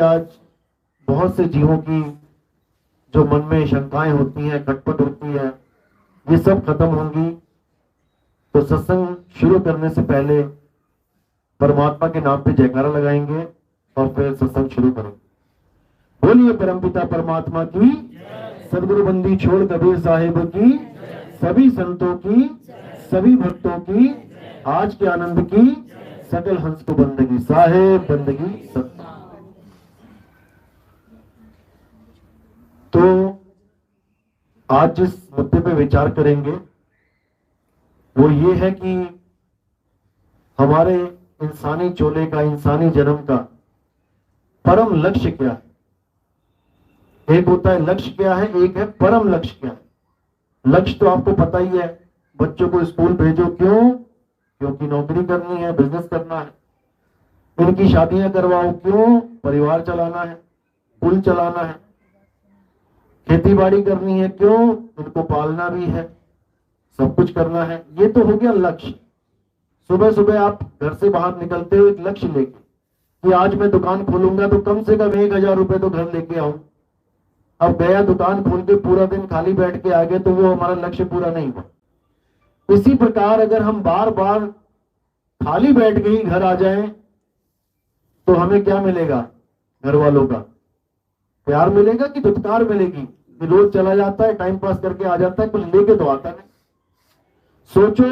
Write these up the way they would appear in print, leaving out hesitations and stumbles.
आज बहुत से जीवों की जो मन में शंकाएं होती हैं, खटपट होती है, ये सब खत्म होंगी। तो सत्संग शुरू करने से पहले परमात्मा के नाम पे जयकारा लगाएंगे और फिर सत्संग शुरू करेंगे। बोलिए परमपिता परमात्मा की, सदगुरु बंदी छोड़ कबीर साहिब की, सभी संतों की, सभी भक्तों की, आज के आनंद की, सकल हंस को बंदगी साहेब, बंदगी सत्ता। तो आज जिस मुद्दे पे विचार करेंगे वो ये है कि हमारे इंसानी चोले का, इंसानी जन्म का परम लक्ष्य क्या है। एक होता है लक्ष्य क्या है, एक है परम लक्ष्य क्या है। लक्ष्य तो आपको पता ही है, बच्चों को स्कूल भेजो, क्यों? क्योंकि नौकरी करनी है, बिजनेस करना है। इनकी शादियां करवाओ, क्यों? परिवार चलाना है, कुल चलाना है। खेती बाड़ी करनी है, क्यों? इनको पालना भी है, सब कुछ करना है। ये तो हो गया लक्ष्य। सुबह सुबह आप घर से बाहर निकलते हो एक लक्ष्य लेके कि आज मैं दुकान खोलूंगा तो कम से कम 1000 रुपए तो घर लेके आऊं। अब गया दुकान खोल के पूरा दिन खाली बैठ के आ गए तो वो हमारा लक्ष्य पूरा नहीं हुआ। इसी प्रकार अगर हम बार बार खाली बैठ के ही घर आ जाएं तो हमें क्या मिलेगा? घर वालों का प्यार मिलेगा कि दुत्कार मिलेगी? रोज चला जाता है, टाइम पास करके आ जाता है, कुछ लेके तो आता नहीं। सोचो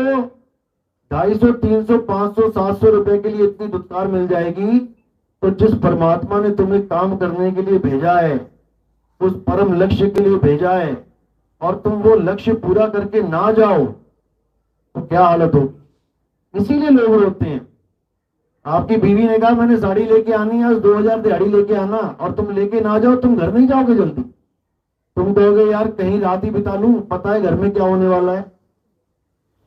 250, 300, 500, 700 रुपए के लिए इतनी दुत्कार मिल जाएगी, तो जिस परमात्मा ने तुम्हें काम करने के लिए भेजा है, उस परम लक्ष्य के लिए भेजा है, और तुम वो लक्ष्य पूरा करके ना जाओ तो क्या हालत होगी? इसीलिए लोग रोते हैं। आपकी बीवी ने कहा मैंने साड़ी लेके आनी है, आज 2000 दिहाड़ी लेके आना, और तुम लेके ना जाओ, तुम घर नहीं जाओगे जल्दी। तुम कहोगे यार कहीं रात ही बिता लूं, पता है घर में क्या होने वाला है।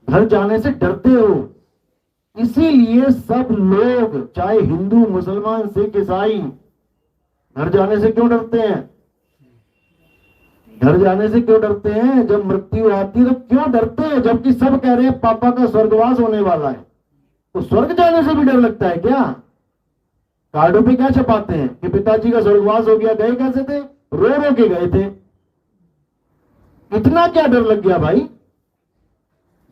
घर जाने से डरते हो। इसीलिए सब लोग, चाहे हिंदू, मुसलमान, सिख, ईसाई, घर जाने से क्यों डरते हैं? घर जाने से क्यों डरते हैं? जब मृत्यु आती है तो क्यों डरते हैं? जबकि सब कह रहे हैं पापा का स्वर्गवास होने वाला है, तो स्वर्ग जाने से भी डर लगता है क्या? कार्डों पे क्या छपाते हैं कि पिताजी का स्वर्गवास हो गया? गए कैसे थे? रो रो के गए थे। इतना क्या डर लग गया भाई?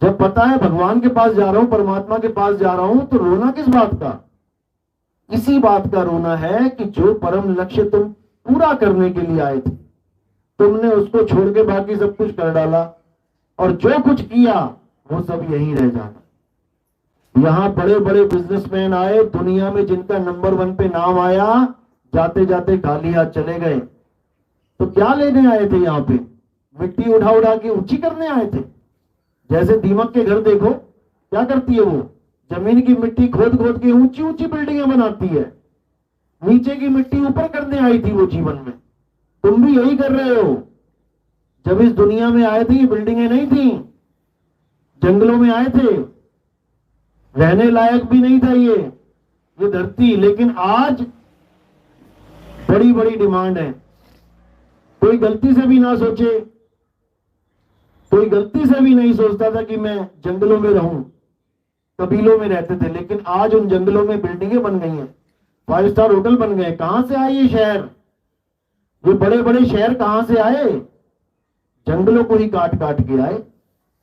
जब पता है भगवान के पास जा रहा हूं, परमात्मा के पास जा रहा हूं, तो रोना किस बात का? इसी बात का रोना है कि जो परम लक्ष्य तुम पूरा करने के लिए आए थे, तुमने उसको छोड़ के बाकी सब कुछ कर डाला, और जो कुछ किया वो सब यहीं रह जाना। यहां बड़े बड़े बिजनेसमैन आए, दुनिया में जिनका नंबर 1 पे नाम आया, जाते जाते खाली हाथ चले गए। तो क्या लेने आए थे यहां पे? मिट्टी उठा उठा के ऊंची करने आए थे। जैसे दीमक के घर देखो क्या करती है वो, जमीन की मिट्टी खोद खोद के ऊंची ऊंची बिल्डिंगें बनाती है। नीचे की मिट्टी ऊपर करने आई थी वो जीवन में। तुम भी यही कर रहे हो। जब इस दुनिया में आए थे ये बिल्डिंगें नहीं थी, जंगलों में आए थे, रहने लायक भी नहीं था ये धरती। लेकिन आज बड़ी बड़ी डिमांड है। कोई गलती से भी ना सोचे, कोई गलती से भी नहीं सोचता था कि मैं जंगलों में रहूं। कबीलों में रहते थे, लेकिन आज उन जंगलों में बिल्डिंगें बन गई हैं, 5 स्टार होटल बन गए। कहां से आए ये शहर? ये बड़े बड़े शहर कहां से आए? जंगलों को ही काट काट के आए।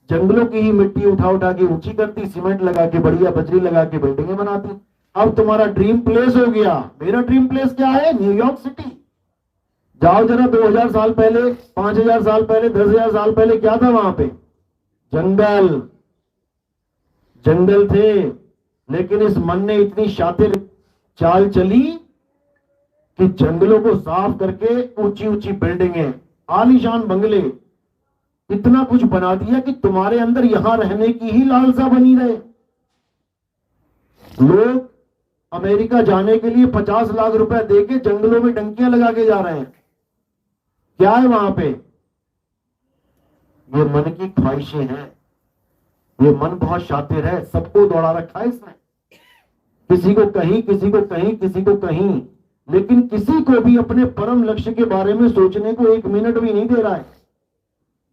जंगलों की ही मिट्टी उठा उठा के ऊंची करती, सीमेंट लगा के, बढ़िया बजरी लगा के बिल्डिंगें बनाती। अब तुम्हारा ड्रीम प्लेस हो गया। मेरा ड्रीम प्लेस क्या है? New York city. जाओ जरा 2000 साल पहले, 5000 साल पहले, 10,000 साल पहले क्या था वहां पे? जंगल, जंगल थे। लेकिन इस मन ने इतनी शातिर चाल चली कि जंगलों को साफ करके ऊंची ऊंची बिल्डिंगें, आलीशान बंगले, इतना कुछ बना दिया कि तुम्हारे अंदर यहां रहने की ही लालसा बनी रहे। लोग अमेरिका जाने के लिए 50 लाख रुपए देके जंगलों में डंकियां लगा के जा रहे हैं। क्या है वहां पे? ये मन की ख्वाहिशें हैं। ये मन बहुत शातिर है, सबको दौड़ा रखा है इसने। किसी को कहीं, किसी को कहीं, किसी को कहीं, लेकिन किसी को भी अपने परम लक्ष्य के बारे में सोचने को 1 मिनट भी नहीं दे रहा है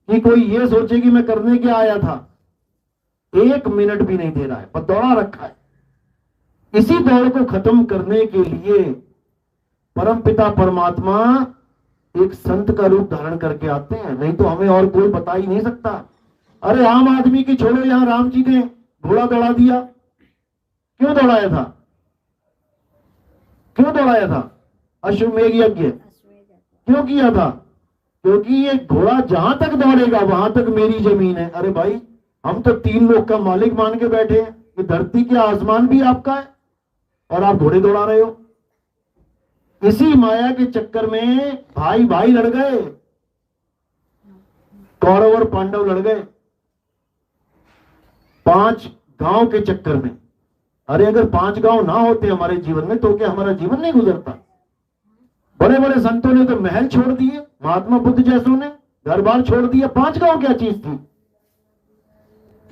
कि कोई ये सोचे कि मैं करने क्या आया था। 1 मिनट भी नहीं दे रहा है, बस दौड़ा रखा है। इसी दौड़ को खत्म करने के लिए परमपिता परमात्मा एक संत का रूप धारण करके आते हैं, नहीं तो हमें और कोई बता ही नहीं सकता। अरे आम आदमी की छोड़ो, यहां राम जी ने घोड़ा दौड़ा दिया, क्यों दौड़ाया था? क्यों दौड़ाया था? अश्वमेध यज्ञ क्यों किया था? क्योंकि ये घोड़ा जहां तक दौड़ेगा वहां तक मेरी जमीन है। अरे भाई, हम तो 3 लोग का मालिक मान के बैठे हैं, ये धरती के आसमान भी आपका है और आप घोड़े दौड़ा रहे हो। इसी माया के चक्कर में भाई भाई लड़ गए, कौरव और पांडव लड़ गए 5 गांव के चक्कर में। अरे अगर 5 गांव ना होते हमारे जीवन में तो क्या हमारा जीवन नहीं गुजरता? बड़े बड़े संतों ने तो महल छोड़ दिए, महात्मा बुद्ध जैसों ने घर बार छोड़ दिया। 5 गांव क्या चीज थी?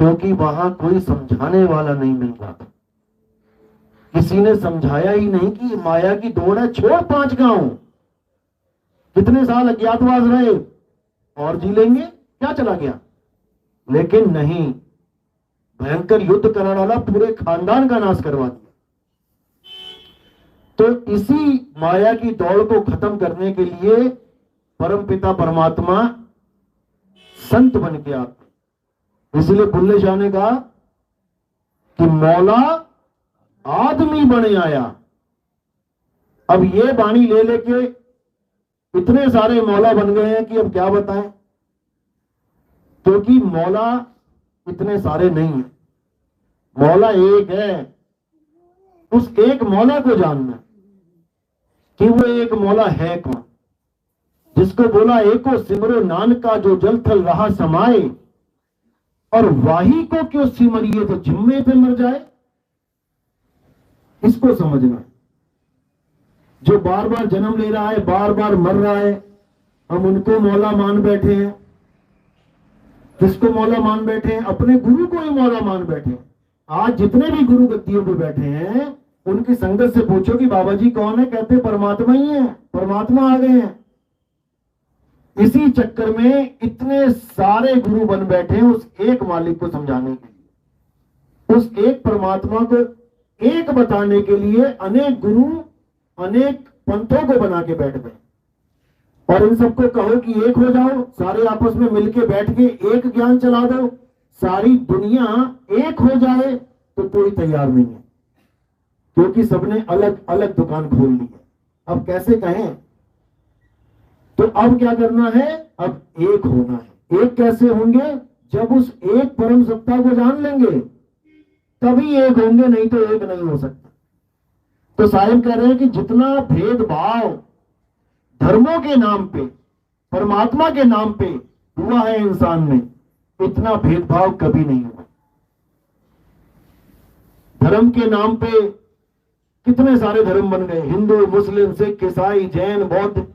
क्योंकि वहां कोई समझाने वाला नहीं मिल रहा था, किसी ने समझाया ही नहीं कि माया की दौड़ है, छोड़ 5 गांव। कितने साल अज्ञातवास रहे और जी लेंगे, क्या चला गया? लेकिन नहीं, भयंकर युद्ध कराने वाला पूरे खानदान का नाश करवा दिया। तो इसी माया की दौड़ को खत्म करने के लिए परमपिता परमात्मा संत बन के आते। इसलिए बुल्ले शाह ने कहा कि मौला आदमी बने आया। अब ये बाणी ले लेके इतने सारे मौला बन गए हैं कि अब क्या बताएं, क्योंकि मौला इतने सारे नहीं है, मौला एक है। उस एक मौला को जानना कि वो एक मौला है कौन, जिसको बोला एको सिमरो नानका जो जल थल रहा समाए, और वाही को क्यों सिमरिए तो जिम्मे पे मर जाए। इसको समझना, जो बार बार जन्म ले रहा है, बार बार मर रहा है, हम उनको मौला मान बैठे हैं। किसको मौला मान बैठे हैं? अपने गुरु को ही मौला मान बैठे हैं। आज जितने भी गुरु गद्दियों पे बैठे हैं उनकी संगत से पूछो कि बाबा जी कौन है, कहते परमात्मा ही है, परमात्मा आ गए हैं। इसी चक्कर में इतने सारे गुरु बन बैठे हैं उस एक मालिक को समझाने के लिए, उस एक परमात्मा को एक बताने के लिए अनेक गुरु अनेक पंथों को बना के बैठ गए। और इन सबको कहो कि एक हो जाओ, सारे आपस में मिलके बैठ के एक ज्ञान चला दो, सारी दुनिया एक हो जाए, तो कोई तैयार नहीं है, क्योंकि सबने अलग अलग दुकान खोल ली है। अब कैसे कहें? तो अब क्या करना है? अब एक होना है। एक कैसे होंगे? जब उस एक परम सत्ता को जान लेंगे तभी एक होंगे, नहीं तो एक नहीं हो सकता। तो साहिब कह रहे हैं कि जितना भेदभाव धर्मों के नाम पे, परमात्मा के नाम पे हुआ है इंसान में, इतना भेदभाव कभी नहीं हुआ। धर्म के नाम पे कितने सारे धर्म बन गए, हिंदू, मुस्लिम, सिख, ईसाई, जैन, बौद्ध,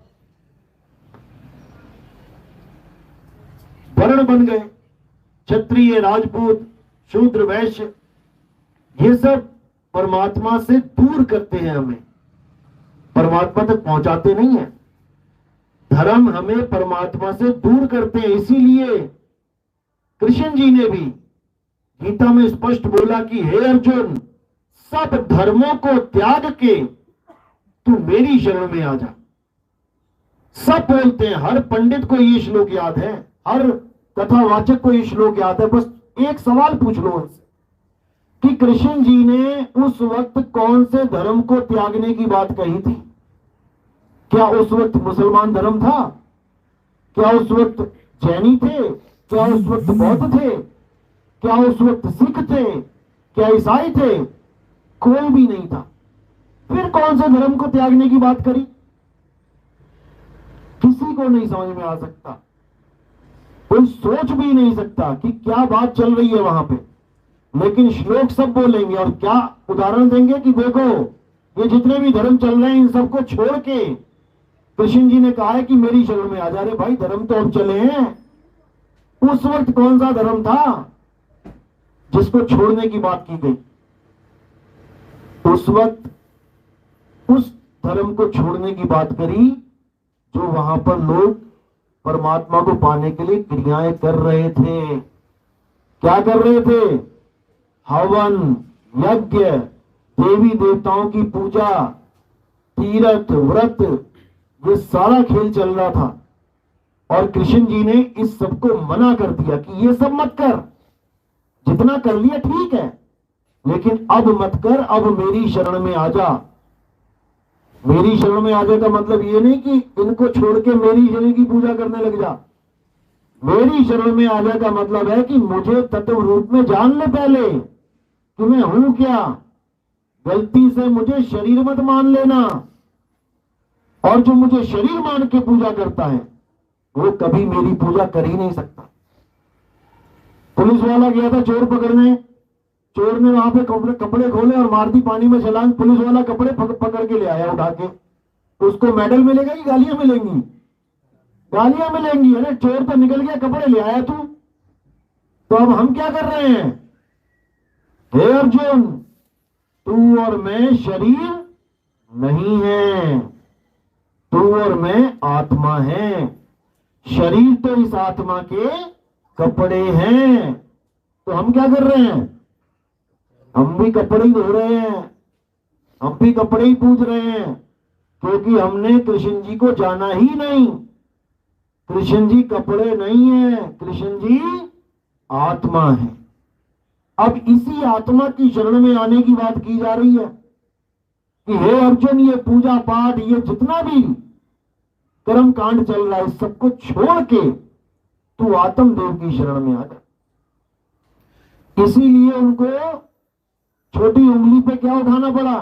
वर्ण बन गए, क्षत्रिय, राजपूत, शूद्र, वैश्य। ये सब परमात्मा से दूर करते हैं, हमें परमात्मा तक पहुंचाते नहीं है। धर्म हमें परमात्मा से दूर करते हैं। इसीलिए कृष्ण जी ने भी गीता में स्पष्ट बोला कि हे अर्जुन, सब धर्मों को त्याग के तू मेरी शरण में आ जा। सब बोलते हैं, हर पंडित को ये श्लोक याद है, हर कथावाचक को ये श्लोक याद है। बस एक सवाल पूछ लो उनसे कि कृष्ण जी ने उस वक्त कौन से धर्म को त्यागने की बात कही थी? क्या उस वक्त मुसलमान धर्म था? क्या उस वक्त जैनी थे? क्या उस वक्त बौद्ध थे? क्या उस वक्त सिख थे? क्या ईसाई थे? कोई भी नहीं था। फिर कौन से धर्म को त्यागने की बात करी? किसी को नहीं समझ में आ सकता, कोई सोच भी नहीं सकता कि क्या बात चल रही है वहां पे। लेकिन श्लोक सब बोलेंगे और क्या उदाहरण देंगे कि देखो ये जितने भी धर्म चल रहे हैं इन सबको छोड़ के कृष्ण जी ने कहा है कि मेरी शरण में आ जा। रहे भाई, धर्म तो अब चले हैं, उस वक्त कौन सा धर्म था जिसको छोड़ने की बात की गई? उस वक्त उस धर्म को छोड़ने की बात करी जो वहां पर लोग परमात्मा को पाने के लिए क्रियाएं कर रहे थे। क्या कर रहे थे? हवन, यज्ञ, देवी देवताओं की पूजा, तीर्थ व्रत, ये सारा खेल चल रहा था। और कृष्ण जी ने इस सबको मना कर दिया कि ये सब मत कर, जितना कर लिया ठीक है, लेकिन अब मत कर, अब मेरी शरण में आ जा। मेरी शरण में आ जा का मतलब ये नहीं कि इनको छोड़ के मेरी शरण की पूजा करने लग जा। मेरी शरण में आ जा का मतलब है कि मुझे तत्व रूप में जान ले पहले कि मैं हूं क्या। गलती से मुझे शरीर मत मान लेना। और जो मुझे शरीर मान के पूजा करता है वो कभी मेरी पूजा कर ही नहीं सकता। पुलिस वाला गया था चोर पकड़ने, चोर ने वहां पे कपड़े खोले और मार दी पानी में छलांग। पुलिस वाला कपड़े पकड़ के ले आया उठा के। उसको मेडल मिलेगा कि गालियां मिलेंगी? गालियां मिलेंगी। अरे चोर तो निकल गया, कपड़े ले आया तू। तो अब हम क्या कर रहे हैं? हे अर्जुन, तू और मैं शरीर नहीं है, तू और मैं आत्मा है। शरीर तो इस आत्मा के कपड़े हैं। तो हम क्या कर रहे हैं? हम भी कपड़े ही धो रहे हैं, हम भी कपड़े ही पूज रहे हैं, क्योंकि हमने कृष्ण जी को जाना ही नहीं। कृष्ण जी कपड़े नहीं है, कृष्ण जी आत्मा है। अब इसी आत्मा की शरण में आने की बात की जा रही है कि हे अर्जुन, ये पूजा पाठ, ये जितना भी कर्म कांड चल रहा है, सबको छोड़ के तू आत्मदेव की शरण में आ जा। इसीलिए उनको छोटी उंगली पे क्या उठाना पड़ा?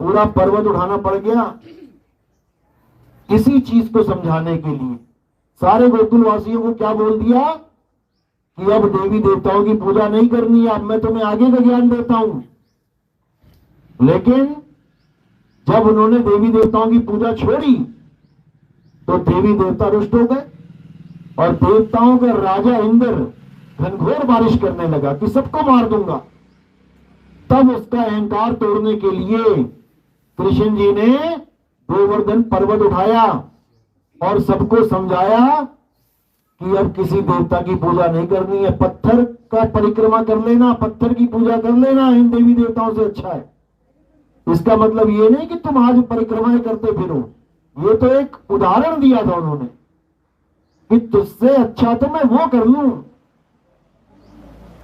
पूरा पर्वत उठाना पड़ गया। इसी चीज को समझाने के लिए सारे गोकुलवासियों को क्या बोल दिया कि अब देवी देवताओं की पूजा नहीं करनी है, अब मैं तुम्हें आगे का ज्ञान देता हूं। लेकिन जब उन्होंने देवी देवताओं की पूजा छोड़ी तो देवी देवता रुष्ट हो गए और देवताओं का राजा इंद्र घनघोर बारिश करने लगा कि सबको मार दूंगा। तब उसका अहंकार तोड़ने के लिए कृष्ण जी ने गोवर्धन पर्वत उठाया और सबको समझाया कि अब किसी देवता की पूजा नहीं करनी है, पत्थर का परिक्रमा कर लेना, पत्थर की पूजा कर लेना इन देवी देवताओं से अच्छा है। इसका मतलब ये नहीं कि तुम आज परिक्रमाएं करते फिरो, ये तो एक उदाहरण दिया था उन्होंने कि तुझसे अच्छा तो मैं वो कर लूं,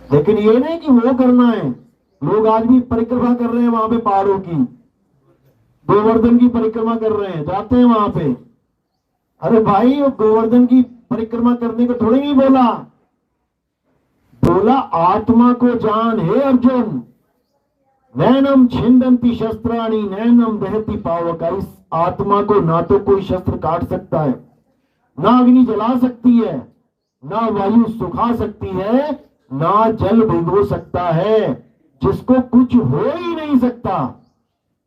लेकिन ये नहीं कि वो करना है। लोग आज भी परिक्रमा कर रहे हैं वहां पे, पहाड़ों की गोवर्धन की परिक्रमा कर रहे हैं, जाते हैं वहां पे। अरे भाई, वो गोवर्धन की परिक्रमा करने को थोड़ी नहीं बोला, बोला आत्मा को जान। हे अर्जुन, नैनम छिंदंती शस्त्राणी नैनम दहती पावका। इस आत्मा को ना तो कोई शस्त्र काट सकता है, ना अग्नि जला सकती है, ना वायु सुखा सकती है, ना जल भिगो सकता है। जिसको कुछ हो ही नहीं सकता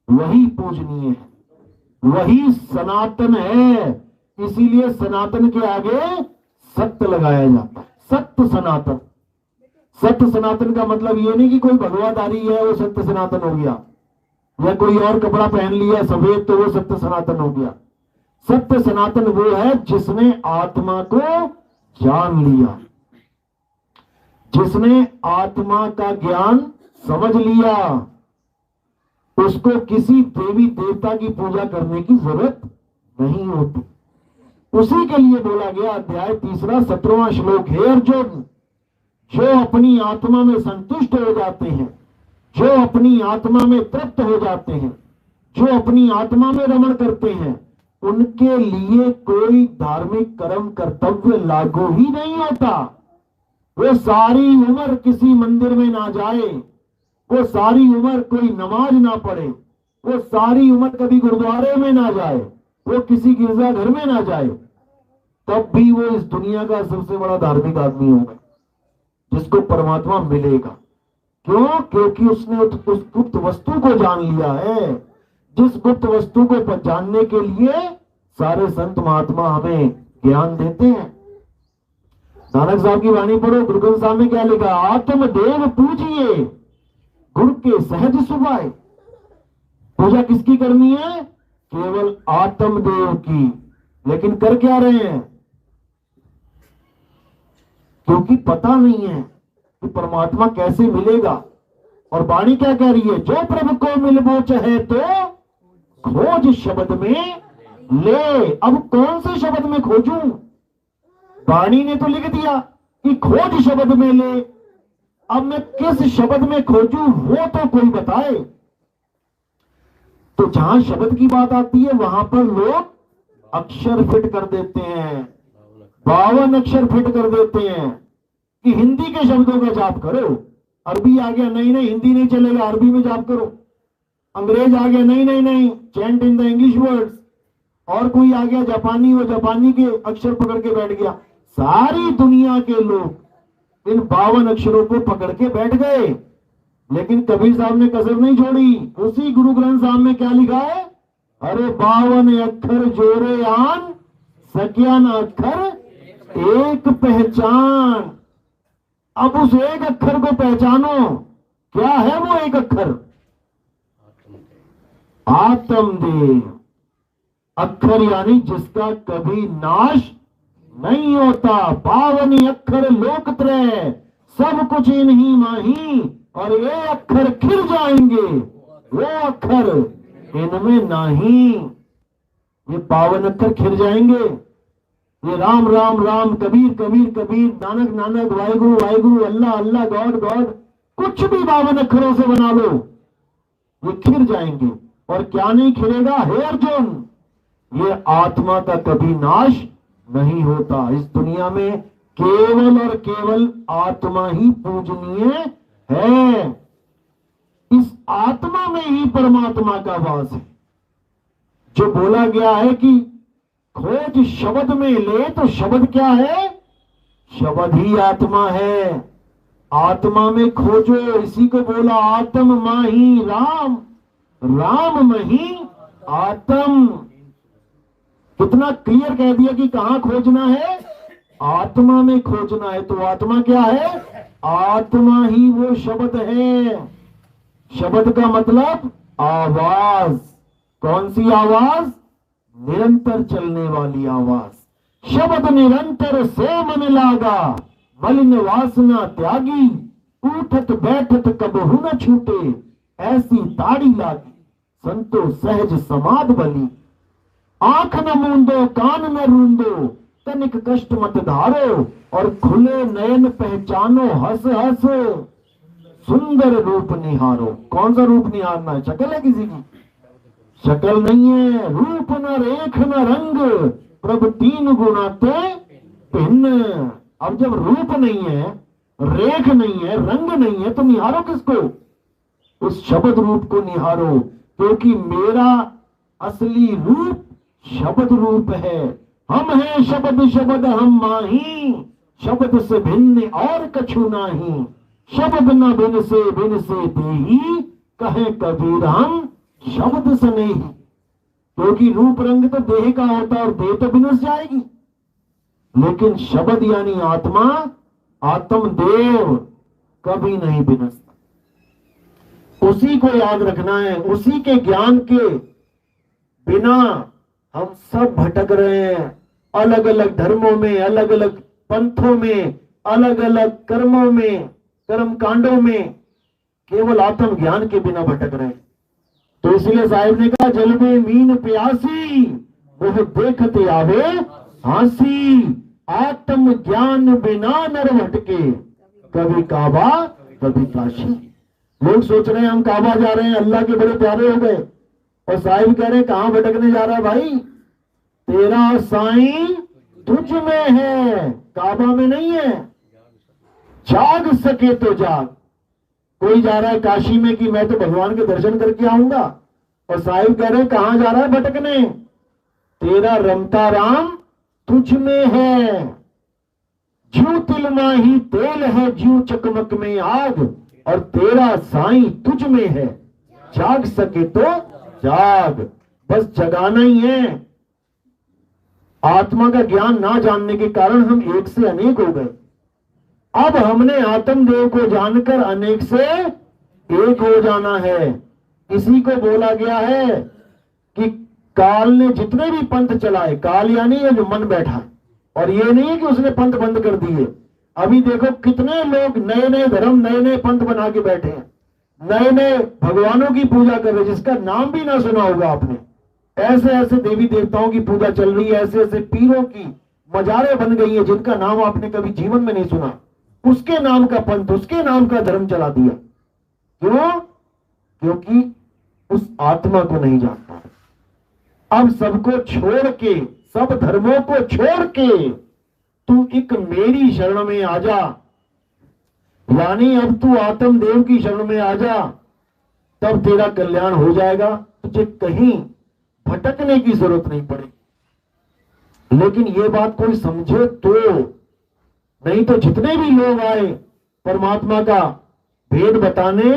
वही पूजनीय है, वही सनातन है। इसीलिए सनातन के आगे सत्य लगाया जाता है। सत्य सनातन। सत्य सनातन का मतलब ये नहीं कि कोई भगवाधारी है वो सत्य सनातन हो गया, या कोई और कपड़ा पहन लिया सफेद तो वो सत्य सनातन हो गया। सत्य सनातन वो है जिसने आत्मा को जान लिया, जिसने आत्मा का ज्ञान समझ लिया। उसको किसी देवी देवता की पूजा करने की जरूरत नहीं होती। उसी के लिए बोला गया अध्याय 3 17वां श्लोक, हे अर्जुन, जो अपनी आत्मा में संतुष्ट हो जाते हैं, जो अपनी आत्मा में तृप्त हो जाते हैं, जो अपनी आत्मा में रमण करते हैं, उनके लिए कोई धार्मिक कर्म कर्तव्य लागू ही नहीं होता। वो सारी उम्र किसी मंदिर में ना जाए, वो सारी उम्र कोई नमाज ना पढ़े, वो सारी उम्र कभी गुरुद्वारे में ना जाए, वो किसी गिरजाघर में ना जाए, तब भी वो इस दुनिया का सबसे बड़ा धार्मिक आदमी होगा जिसको परमात्मा मिलेगा। क्यों? क्योंकि उसने उस गुप्त वस्तु को जान लिया है, जिस गुप्त वस्तु को जानने के लिए सारे संत महात्मा हमें ज्ञान देते हैं। नानक साहब की वाणी पढ़ो, गुरु ग्रंथ साहब में क्या लिखा? आत्मदेव पूजिए गुरु के सहज सुभाए। पूजा किसकी करनी है? केवल आत्मदेव की। लेकिन कर क्या रहे हैं? क्योंकि पता नहीं है कि परमात्मा कैसे मिलेगा। और वाणी क्या कह रही है? जो प्रभु को मिलबो चाहे तो खोज शब्द में ले। अब कौन से शब्द में खोजूं? वाणी ने तो लिख दिया कि खोज शब्द में ले। अब मैं किस शब्द में खोजूं वो तो कोई बताए। तो जहां शब्द की बात आती है वहां पर लोग अक्षर फिट कर देते हैं, 52 अक्षर फिट कर देते हैं कि हिंदी के शब्दों का जाप करो। अरबी आ गया, नहीं नहीं हिंदी नहीं चलेगा, अरबी में जाप करो। अंग्रेज आ गया, नहीं नहीं नहीं chant in the English words. और कोई आ गया जापानी, वो जापानी के अक्षर पकड़ के बैठ गया। सारी दुनिया के लोग इन 52 अक्षरों को पकड़ के बैठ गए। लेकिन कबीर साहब ने कसर नहीं छोड़ी। उसी गुरु ग्रंथ साहब में क्या लिखा है? अरे 52 अक्षर जोरे आन, सकिया न अक्षर एक पहचान। अब उस एक अक्षर को पहचानो। क्या है वो एक अक्षर? आत्मदेव। अक्षर यानी जिसका कभी नाश नहीं होता। 52 अक्षर लोकत्रय, सब कुछ इन्हीं माही, और ये अक्षर खिल जाएंगे, वो अक्षर इनमें नहीं। ये 52 अक्षर खिल जाएंगे। ये राम राम राम, कबीर कबीर कबीर, नानक नानक, वाहिगुरु वाहिगुरु, अल्लाह अल्लाह, गॉड गॉड, कुछ भी 52 अक्षरों से बना लो, ये खिल जाएंगे। और क्या नहीं खिलेगा? हे अर्जुन, ये आत्मा का कभी नाश नहीं होता। इस दुनिया में केवल और केवल आत्मा ही पूजनीय है। इस आत्मा में ही परमात्मा का वास है। जो बोला गया है कि खोज शब्द में ले, तो शब्द क्या है? शब्द ही आत्मा है। आत्मा में खोजो, इसी को बोला आत्म माही राम, राम मही आत्म। कितना क्लियर कह दिया कि कहां खोजना है? आत्मा में खोजना है। तो आत्मा क्या है? आत्मा ही वो शब्द है। शब्द का मतलब आवाज। कौन सी आवाज? निरंतर चलने वाली आवाज। शब्द निरंतर से मन लागा, मलिन वासना त्यागी, उठत बैठत कबहु न छूटे, ऐसी ताड़ी लागी, संतो सहज समाध बली। आंख न मूंदो कान न रूंदो, तनिक कष्ट मत धारो, और खुले नयन पहचानो, हंस हंस सुंदर रूप निहारो। कौन सा रूप निहारना है? शक्ल है किसी की? शक्ल नहीं है। रूप न रेख न रंग, प्रभु तीन गुणाते भिन्न। अब जब रूप नहीं है, रेख नहीं है, रंग नहीं है, तो निहारो किसको? उस शब्द रूप को निहारो, क्योंकि मेरा असली रूप शब्द रूप है। हम हैं शब्द शब्द हम माही, शब्द से भिन्न और कछु नाही। शब्द न भिन्न से देही, कहे कबीर हम शब्द से नहीं। क्योंकि रूप रंग तो देह का होता है और देह तो विनस जाएगी, लेकिन शब्द यानी आत्मा, आत्मदेव कभी नहीं विनसता। उसी को याद रखना है। उसी के ज्ञान के बिना हम सब भटक रहे हैं। अलग अलग धर्मों में, अलग अलग पंथों में, अलग अलग कर्मों में, कर्म कांडों में, केवल आत्म ज्ञान के बिना भटक रहे हैं। तो इसलिए साहिब ने कहा, जल में मीन प्यासी, वह देखते आवे हांसी। आत्म ज्ञान बिना नर भटके, कभी काबा कभी काशी। लोग सोच रहे हैं हम काबा जा रहे हैं, अल्लाह के बड़े प्यारे हो गए, और साहिब कह रहे हैं कहां भटकने जा रहा है भाई? तेरा साईं तुझ में है, काबा में नहीं है। जाग सके तो जाग। कोई जा रहा है काशी में कि मैं तो भगवान के दर्शन करके आऊंगा, और साहिब कह रहे हैं कहां जा रहा है भटकने? तेरा रमता राम तुझ में है। ज्यों तिल माही तेल है, ज्यों चकमक में आग, और तेरा साईं तुझ में है। जाग सके तो जाग, बस जगाना ही है। आत्मा का ज्ञान ना जानने के कारण हम एक से अनेक हो गए। अब हमने आत्मदेव को जानकर अनेक से एक हो जाना है। इसी को बोला गया है कि काल ने जितने भी पंथ चलाए, काल यानी ये जो मन बैठा, और ये नहीं है कि उसने पंथ बंद कर दिए। अभी देखो कितने लोग नए नए धर्म, नए नए पंथ बना के बैठे हैं, नए नए भगवानों की पूजा कर रहे, जिसका नाम भी ना सुना होगा आपने। ऐसे ऐसे देवी देवताओं की पूजा चल रही है, ऐसे ऐसे पीरों की मजारें बन गई है जिनका नाम आपने कभी जीवन में नहीं सुना, उसके नाम का पंथ, उसके नाम का धर्म चला दिया। क्यों? क्योंकि उस आत्मा को नहीं जानता। अब सबको छोड़ के, सब धर्मों को छोड़ के तू एक मेरी शरण में आ जा, यानी अब तू आत्मदेव की शरण में आ जा, तब तेरा कल्याण हो जाएगा, तुझे कहीं भटकने की जरूरत नहीं पड़ेगी। लेकिन ये बात कोई समझे तो, नहीं तो जितने भी लोग आए परमात्मा का भेद बताने,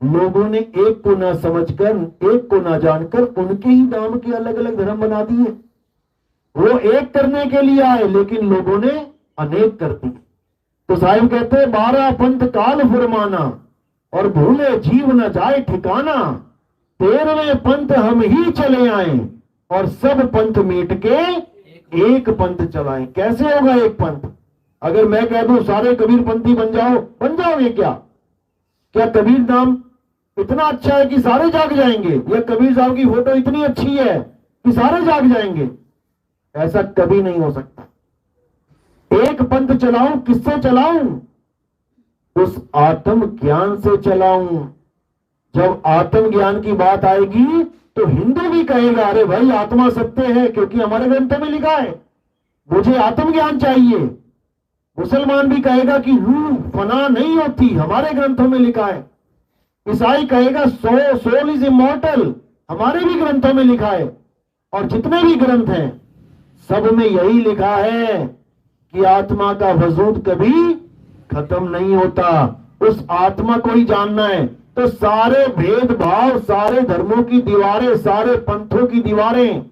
लोगों ने एक को ना समझकर, एक को ना जानकर उनके ही नाम के अलग अलग धर्म बना दिए। वो एक करने के लिए आए लेकिन लोगों ने अनेक कर दिए। तो साहिब कहते 12 पंथ काल फुरमाना और भूले जीव न जाए ठिकाना, 13वें पंथ हम ही चले आए और सब पंथ मीट के एक पंथ चलाएं। कैसे होगा एक पंथ? अगर मैं कह दूं सारे कबीर पंथी बन जाओ, बन जाओगे क्या? क्या कबीर नाम इतना अच्छा है कि सारे जाग जाएंगे, या कबीर साहब की फोटो इतनी अच्छी है कि सारे जाग जाएंगे? ऐसा कभी नहीं हो सकता। एक पंथ चलाऊं, किससे चलाऊं? उस आत्म ज्ञान से चलाऊं। जब आत्म ज्ञान की बात आएगी तो हिंदू भी कहेगा अरे भाई आत्मा सत्य है, क्योंकि हमारे ग्रंथों में लिखा है, मुझे आत्म ज्ञान चाहिए। मुसलमान भी कहेगा कि रूह फना नहीं होती, हमारे ग्रंथों में लिखा है। ईसाई कहेगा सोल इज इमॉर्टल, हमारे भी ग्रंथों में लिखा है। और जितने भी ग्रंथ हैं सब में यही लिखा है कि आत्मा का वजूद कभी खत्म नहीं होता। उस आत्मा को ही जानना है तो सारे भेदभाव, सारे धर्मों की दीवारें, सारे पंथों की दीवारें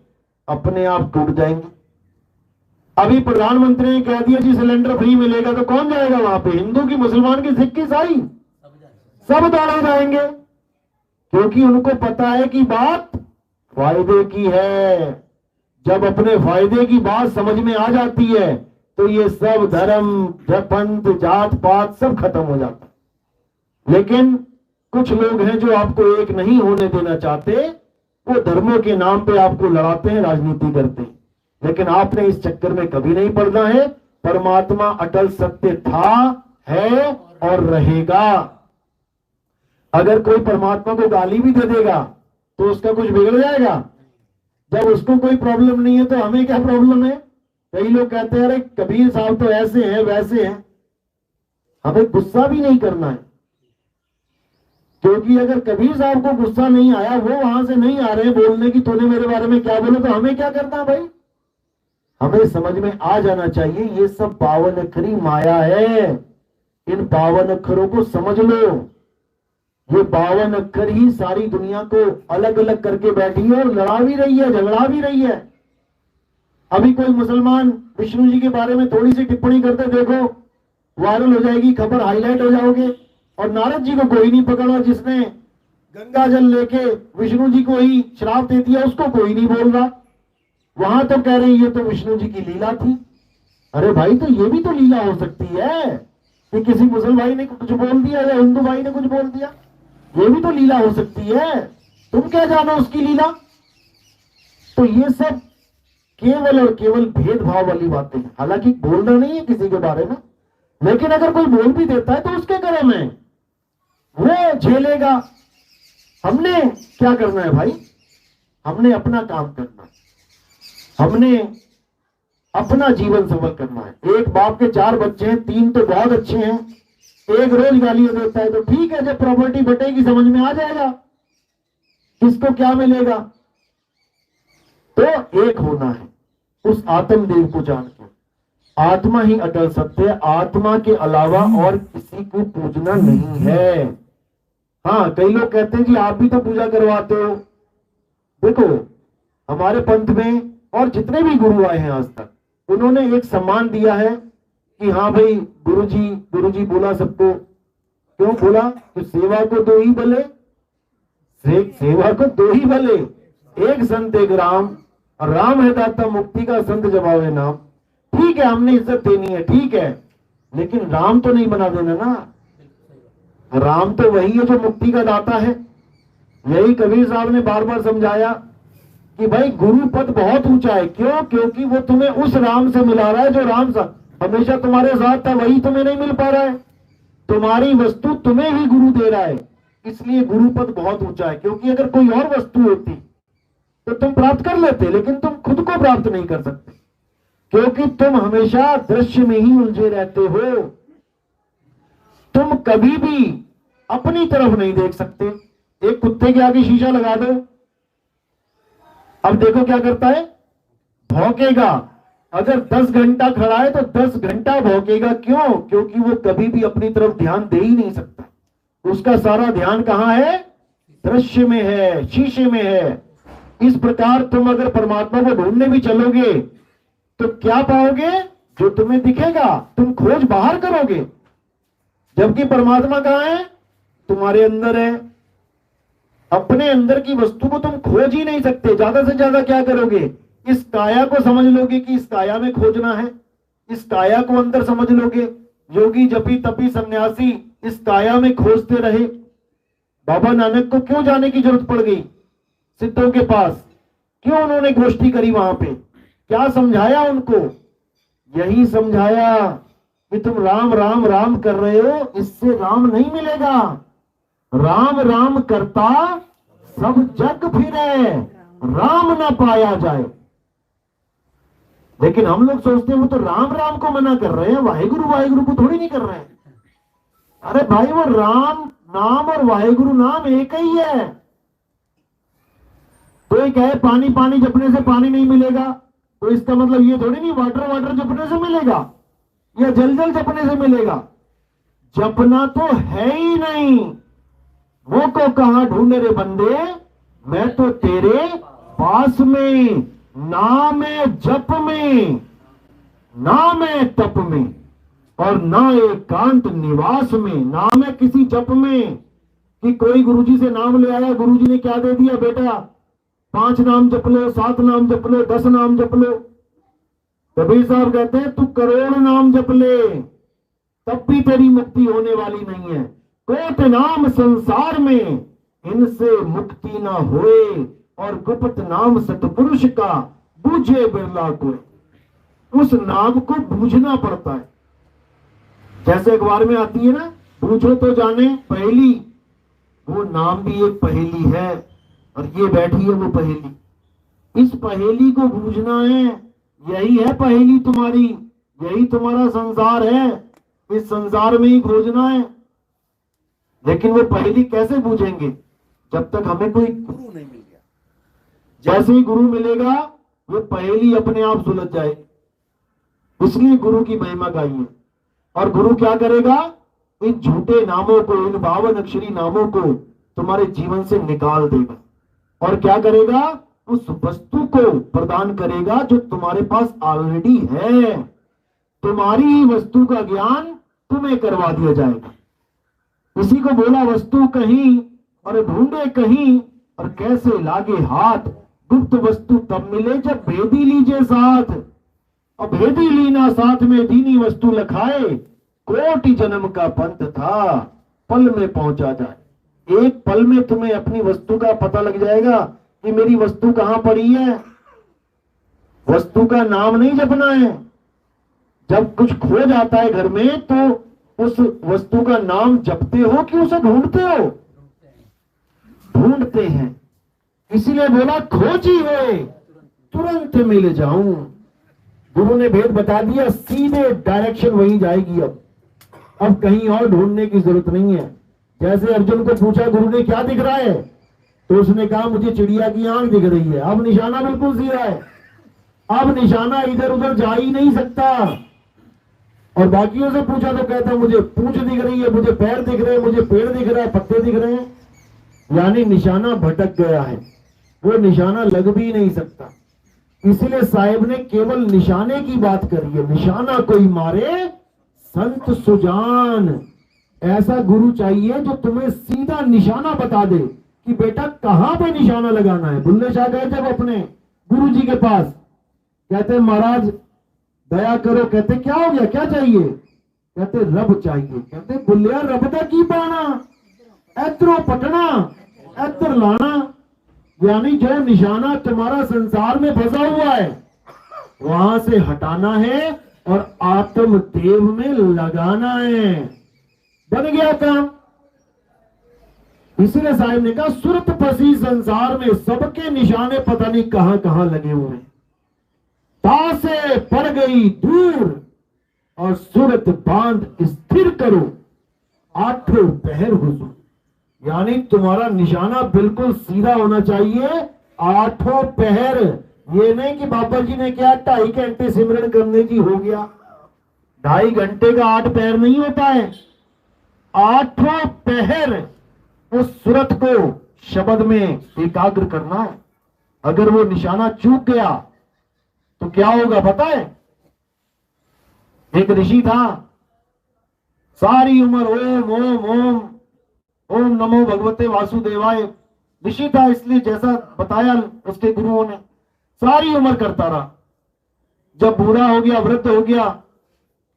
अपने आप टूट जाएंगी। अभी प्रधानमंत्री ने कह दिया जी सिलेंडर फ्री मिलेगा, तो कौन जाएगा वहां पे? हिंदू की, मुसलमान की, सिख की, ईसाई, सब दौड़े जाएंगे, क्योंकि उनको पता है कि बात फायदे की है। जब अपने फायदे की बात समझ में आ जाती है तो ये सब धर्म, पंथ, जात पात सब खत्म हो जाता है। लेकिन कुछ लोग हैं जो आपको एक नहीं होने देना चाहते, वो धर्मों के नाम पे आपको लड़ाते हैं, राजनीति करते हैं। लेकिन आपने इस चक्कर में कभी नहीं पड़ना है। परमात्मा अटल सत्य था, है और रहेगा। अगर कोई परमात्मा को गाली भी दे देगा तो उसका कुछ बिगड़ जाएगा? जब उसको कोई प्रॉब्लम नहीं है तो हमें क्या प्रॉब्लम है? कई लोग कहते हैं अरे कबीर साहब तो ऐसे हैं वैसे हैं। हमें गुस्सा भी नहीं करना है, क्योंकि अगर कबीर साहब को गुस्सा नहीं आया, वो वहां से नहीं आ रहे बोलने की तूने मेरे बारे में क्या बोला, तो हमें क्या करना भाई? हमें समझ में आ जाना चाहिए ये सब 52 अक्षरी माया है। इन 52 अक्षरों को समझ लो। ये 52 अक्षर ही सारी दुनिया को अलग अलग करके बैठी है और लड़ा भी रही है, झगड़ा भी रही है। अभी कोई मुसलमान विष्णु जी के बारे में थोड़ी सी टिप्पणी करते देखो, वायरल हो जाएगी खबर, हाईलाइट हो जाओगे। और नारद जी को कोई नहीं पकड़ा, जिसने गंगा जल लेके विष्णु जी को ही श्राप दे दिया उसको कोई नहीं बोल रहा। वहां तो कह रहे ये तो विष्णु जी की लीला थी। अरे भाई, तो ये भी तो लीला हो सकती है कि किसी मुसलमान भाई ने कुछ बोल दिया या हिंदू भाई ने कुछ बोल दिया, ये भी तो लीला हो सकती है। तुम क्या जानो उसकी लीला? तो ये सब केवल और केवल भेदभाव वाली बातें हैं। हालांकि बोलना नहीं है किसी के बारे में, लेकिन अगर कोई बोल भी देता है तो उसके कर्म है, वो झेलेगा। हमने क्या करना है भाई? हमने अपना काम करना है, हमने अपना जीवन सफल करना है। एक बाप के 4 बच्चे हैं, 3 तो बहुत अच्छे हैं, एक रोज गालियां देता है तो ठीक है, जब प्रॉपर्टी बटेगी समझ में आ जाएगा किसको क्या मिलेगा। तो एक होना है उस आत्मदेव को जान के। आत्मा ही अटल सत्य है, आत्मा के अलावा और किसी को पूजना नहीं है। हाँ, कई लोग कहते हैं कि आप भी तो पूजा करवाते हो। देखो, हमारे पंथ में और जितने भी गुरु आए हैं आज तक, उन्होंने एक सम्मान दिया है कि हाँ भाई गुरुजी बोला सबको। क्यों बोला? तो सेवा को 2 ही भले, सेवा को 2 ही भले, एक संत एक राम, और राम है दाता मुक्ति का, संत जमावे नाम। ठीक है, हमने इज्जत देनी है, ठीक है, लेकिन राम तो नहीं बना देना ना। राम तो वही है जो मुक्ति का दाता है। यही कबीर साहब ने बार बार समझाया कि भाई गुरु पद बहुत ऊंचा है। क्यों? क्योंकि वो तुम्हें उस राम से मिला रहा है जो राम सा हमेशा तुम्हारे साथ था, वही तुम्हें नहीं मिल पा रहा है। तुम्हारी वस्तु तुम्हें ही गुरु दे रहा है, इसलिए गुरु पद बहुत ऊंचा है। क्योंकि अगर कोई और वस्तु होती तो तुम प्राप्त कर लेते, लेकिन तुम खुद को प्राप्त नहीं कर सकते, क्योंकि तुम हमेशा दृश्य में ही उलझे रहते हो। तुम कभी भी अपनी तरफ नहीं देख सकते। एक कुत्ते के आगे शीशा लगा दो, अब देखो क्या करता है, भौंकेगा। अगर 10 घंटा खड़ा है तो 10 घंटा भौंकेगा। क्यों? क्योंकि वो कभी भी अपनी तरफ ध्यान दे ही नहीं सकता। उसका सारा ध्यान कहां है? दृश्य में है, शीशे में है। इस प्रकार तुम अगर परमात्मा को ढूंढने भी चलोगे तो क्या पाओगे? जो तुम्हें दिखेगा। तुम खोज बाहर करोगे, जबकि परमात्मा कहां है? तुम्हारे अंदर है। अपने अंदर की वस्तु को तुम खोज ही नहीं सकते। ज्यादा से ज्यादा क्या करोगे? इस काया को समझ लोगे कि इस काया में खोजना है, इस काया को अंदर समझ लोगे। योगी जपी तपी सन्यासी इस काया में खोजते रहे। बाबा नानक को क्यों जाने की जरूरत पड़ गई सिद्धों के पास? क्यों उन्होंने गोष्ठी करी वहां पे? क्या समझाया उनको? यही समझाया कि तुम राम राम राम कर रहे हो, इससे राम नहीं मिलेगा। राम राम करता सब जग फिरे, राम ना पाया जाए। लेकिन हम लोग सोचते हैं वो तो राम राम को मना कर रहे हैं, वाहेगुरु वाहेगुरु को थोड़ी नहीं कर रहे हैं। अरे भाई, वो राम नाम और वाहेगुरु नाम एक ही है। कोई कहे पानी पानी जपने से पानी नहीं मिलेगा, तो इसका मतलब ये थोड़ी नहीं वाटर वाटर जपने से मिलेगा या जल जल जपने से मिलेगा। जपना तो है ही नहीं। वो को कहां ढूंढे रे बंदे, मैं तो तेरे पास में, नाम है जप में, नाम है तप में, और ना एकांत निवास में। नाम है किसी जप में कि कोई गुरुजी से नाम ले आया, गुरुजी ने क्या दे दिया, बेटा 5 नाम जप लो, 7 नाम जप लो, 10 नाम जप लो। कबीर साहब कहते हैं तू करोड़ नाम जप ले, तब भी तेरी मुक्ति होने वाली नहीं है। कोट नाम संसार में, इनसे मुक्ति ना होए, और गुप्त नाम सतपुरुष का बूझे बिरला कोई। उस नाम को बूझना पड़ता है। जैसे अखबार में आती है ना, बूझो तो जाने पहेली, वो नाम भी एक पहेली है, और ये बैठी है वो पहेली। इस पहेली को बूझना है, यही है पहेली तुम्हारी, यही तुम्हारा संसार है। इस संसार में ही खोजना है। लेकिन वो पहेली कैसे बूझेंगे? जब तक हमें कोई गुरु नहीं मिल गया। जैसे ही गुरु मिलेगा वो पहेली अपने आप सुलझ जाएगी। इसलिए गुरु की महिमा गाइए। और गुरु क्या करेगा? इन झूठे नामों को, इन 52 अक्षरी नामों को तुम्हारे जीवन से निकाल देगा। और क्या करेगा? उस वस्तु को प्रदान करेगा जो तुम्हारे पास ऑलरेडी है। तुम्हारी ही वस्तु का ज्ञान तुम्हें करवा दिया जाएगा। इसी को बोला वस्तु कहीं और ढूंढे कहीं, और कैसे लागे हाथ। गुप्त वस्तु तब मिले जब भेदी लीजिए साथ, और भेदी लीना साथ में दीनी वस्तु लखाए। कोटि जन्म का पंथ था, पल में पहुंचा जाए। एक पल में तुम्हें अपनी वस्तु का पता लग जाएगा कि मेरी वस्तु कहां पड़ी है। वस्तु का नाम नहीं जपना है। जब कुछ खो जाता है घर में तो उस वस्तु का नाम जपते हो कि उसे ढूंढते हो? ढूंढते हैं। इसीलिए बोला खोजी है तुरंत मिल जाऊं। गुरु ने भेद बता दिया, सीधे डायरेक्शन वहीं जाएगी। अब कहीं और ढूंढने की जरूरत नहीं है। जैसे अर्जुन को पूछा गुरु ने क्या दिख रहा है, तो उसने कहा मुझे चिड़िया की आंख दिख रही है। अब निशाना बिल्कुल सीधा है। अब निशाना इधर उधर जा ही नहीं सकता। और बाकियों से पूछा तो कहता मुझे पूंछ दिख रही है, मुझे पैर दिख रहे हैं, मुझे पेड़ दिख रहा है, पत्ते दिख रहे हैं। यानी निशाना भटक गया है, वो निशाना लग भी नहीं सकता। इसलिए साहिब ने केवल निशाने की बात करी है। निशाना कोई मारे संत सुजान। ऐसा गुरु चाहिए जो तुम्हें सीधा निशाना बता दे कि बेटा कहां पे निशाना लगाना है। बुल्ले शाह गए जब अपने गुरु जी के पास, कहते महाराज दया करो। कहते क्या हो गया, क्या चाहिए? कहते रब चाहिए। कहते बुल्लिया रब दा की पाना, इधरों पटना इधर लाना। यानी जो निशाना तुम्हारा संसार में फंसा हुआ है वहां से हटाना है और आत्मदेव में लगाना है। बन गया काम। इसीलिए साहिब ने कहा सुरत फंसी संसार में, सबके निशाने पता नहीं कहां कहां लगे हुए हैं। तासे पड़ गई दूर और सुरत बांध स्थिर करो, आठों पहर हुजूर। यानी तुम्हारा निशाना बिल्कुल सीधा होना चाहिए, आठों पहर। ये नहीं कि बाबा जी ने क्या 2.5 घंटे सिमरन करने की हो गया। 2.5 घंटे का 8 पहर नहीं होता है। आठों पहर उस सूरत को शब्द में एकाग्र करना है। अगर वो निशाना चूक गया तो क्या होगा पता है? एक ऋषि था, सारी उम्र ओम ओम ओम ओम नमो भगवते वासुदेवाय। ऋषि था इसलिए जैसा बताया उसके गुरुओं ने, सारी उम्र करता रहा। जब बूढ़ा हो गया, वृद्ध हो गया,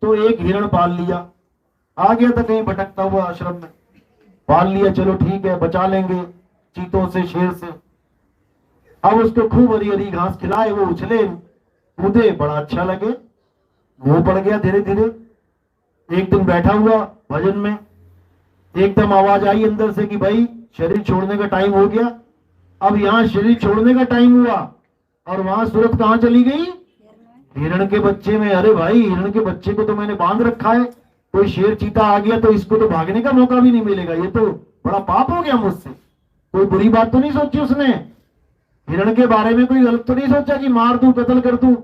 तो एक हिरण पाल लिया। आ गया था कहीं भटकता हुआ आश्रम में, पाल लिया, चलो ठीक है बचा लेंगे चीतों से, शेर से। अब उसको खूब हरी हरी घास खिलाए, वो उछले कूदे, बड़ा अच्छा लगे, मुंह पड़ गया धीरे धीरे। एक दिन बैठा हुआ भजन में, एकदम आवाज आई अंदर से कि भाई शरीर छोड़ने का टाइम हो गया। अब यहाँ शरीर छोड़ने का टाइम हुआ और वहां सूरत कहां चली गई? हिरण के बच्चे में। अरे भाई, हिरण के बच्चे को तो मैंने बांध रखा है, कोई शेर चीता आ गया तो इसको तो भागने का मौका भी नहीं मिलेगा, ये तो बड़ा पाप हो गया मुझसे। कोई बुरी बात तो नहीं सोची उसने, हिरण के बारे में कोई गलत तो नहीं सोचा कि मार दूं, कत्ल कर दूं।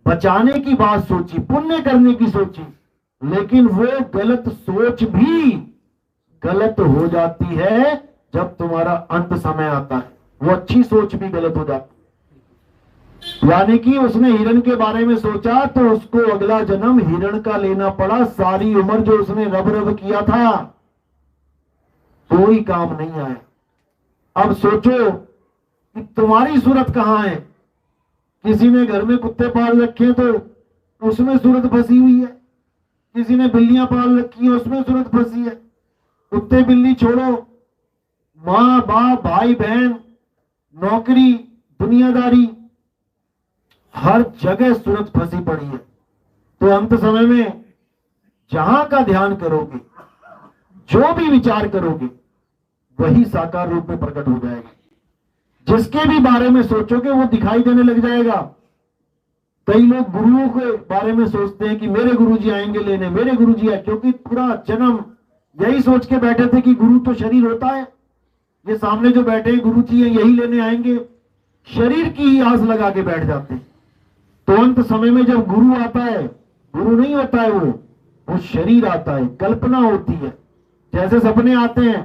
बचाने की बात सोची, पुण्य करने की सोची, लेकिन वो गलत सोच भी गलत हो जाती है जब तुम्हारा अंत समय आता है। वो अच्छी सोच भी गलत हो जाती है। यानी कि उसने हिरण के बारे में सोचा तो उसको अगला जन्म हिरण का लेना पड़ा। सारी उम्र जो उसने रब रब किया था कोई काम नहीं आया। अब सोचो कि तुम्हारी सूरत कहां है। किसी ने घर में कुत्ते पाल रखे तो उसमें सूरत फंसी हुई है, किसी ने बिल्लियां पाल रखी है उसमें सूरत फंसी है। कुत्ते बिल्ली छोड़ो, माँ बाप भाई बहन, नौकरी, दुनियादारी, हर जगह सूरत फंसी पड़ी है। तो अंत समय में जहां का ध्यान करोगे, जो भी विचार करोगे, वही साकार रूप में प्रकट हो जाएगा। जिसके भी बारे में सोचोगे वो दिखाई देने लग जाएगा। कई लोग गुरुओं के बारे में सोचते हैं कि मेरे गुरुजी आएंगे लेने, मेरे गुरुजी आए, क्योंकि पूरा जन्म यही सोच के बैठे थे कि गुरु तो शरीर होता है, ये सामने जो बैठे हैं गुरुजी हैं यही लेने आएंगे, शरीर की ही आस लगा के बैठ जाते हैं। तो अंत समय में जब गुरु आता है, गुरु नहीं होता है वो शरीर आता है, कल्पना होती है। जैसे सपने आते हैं,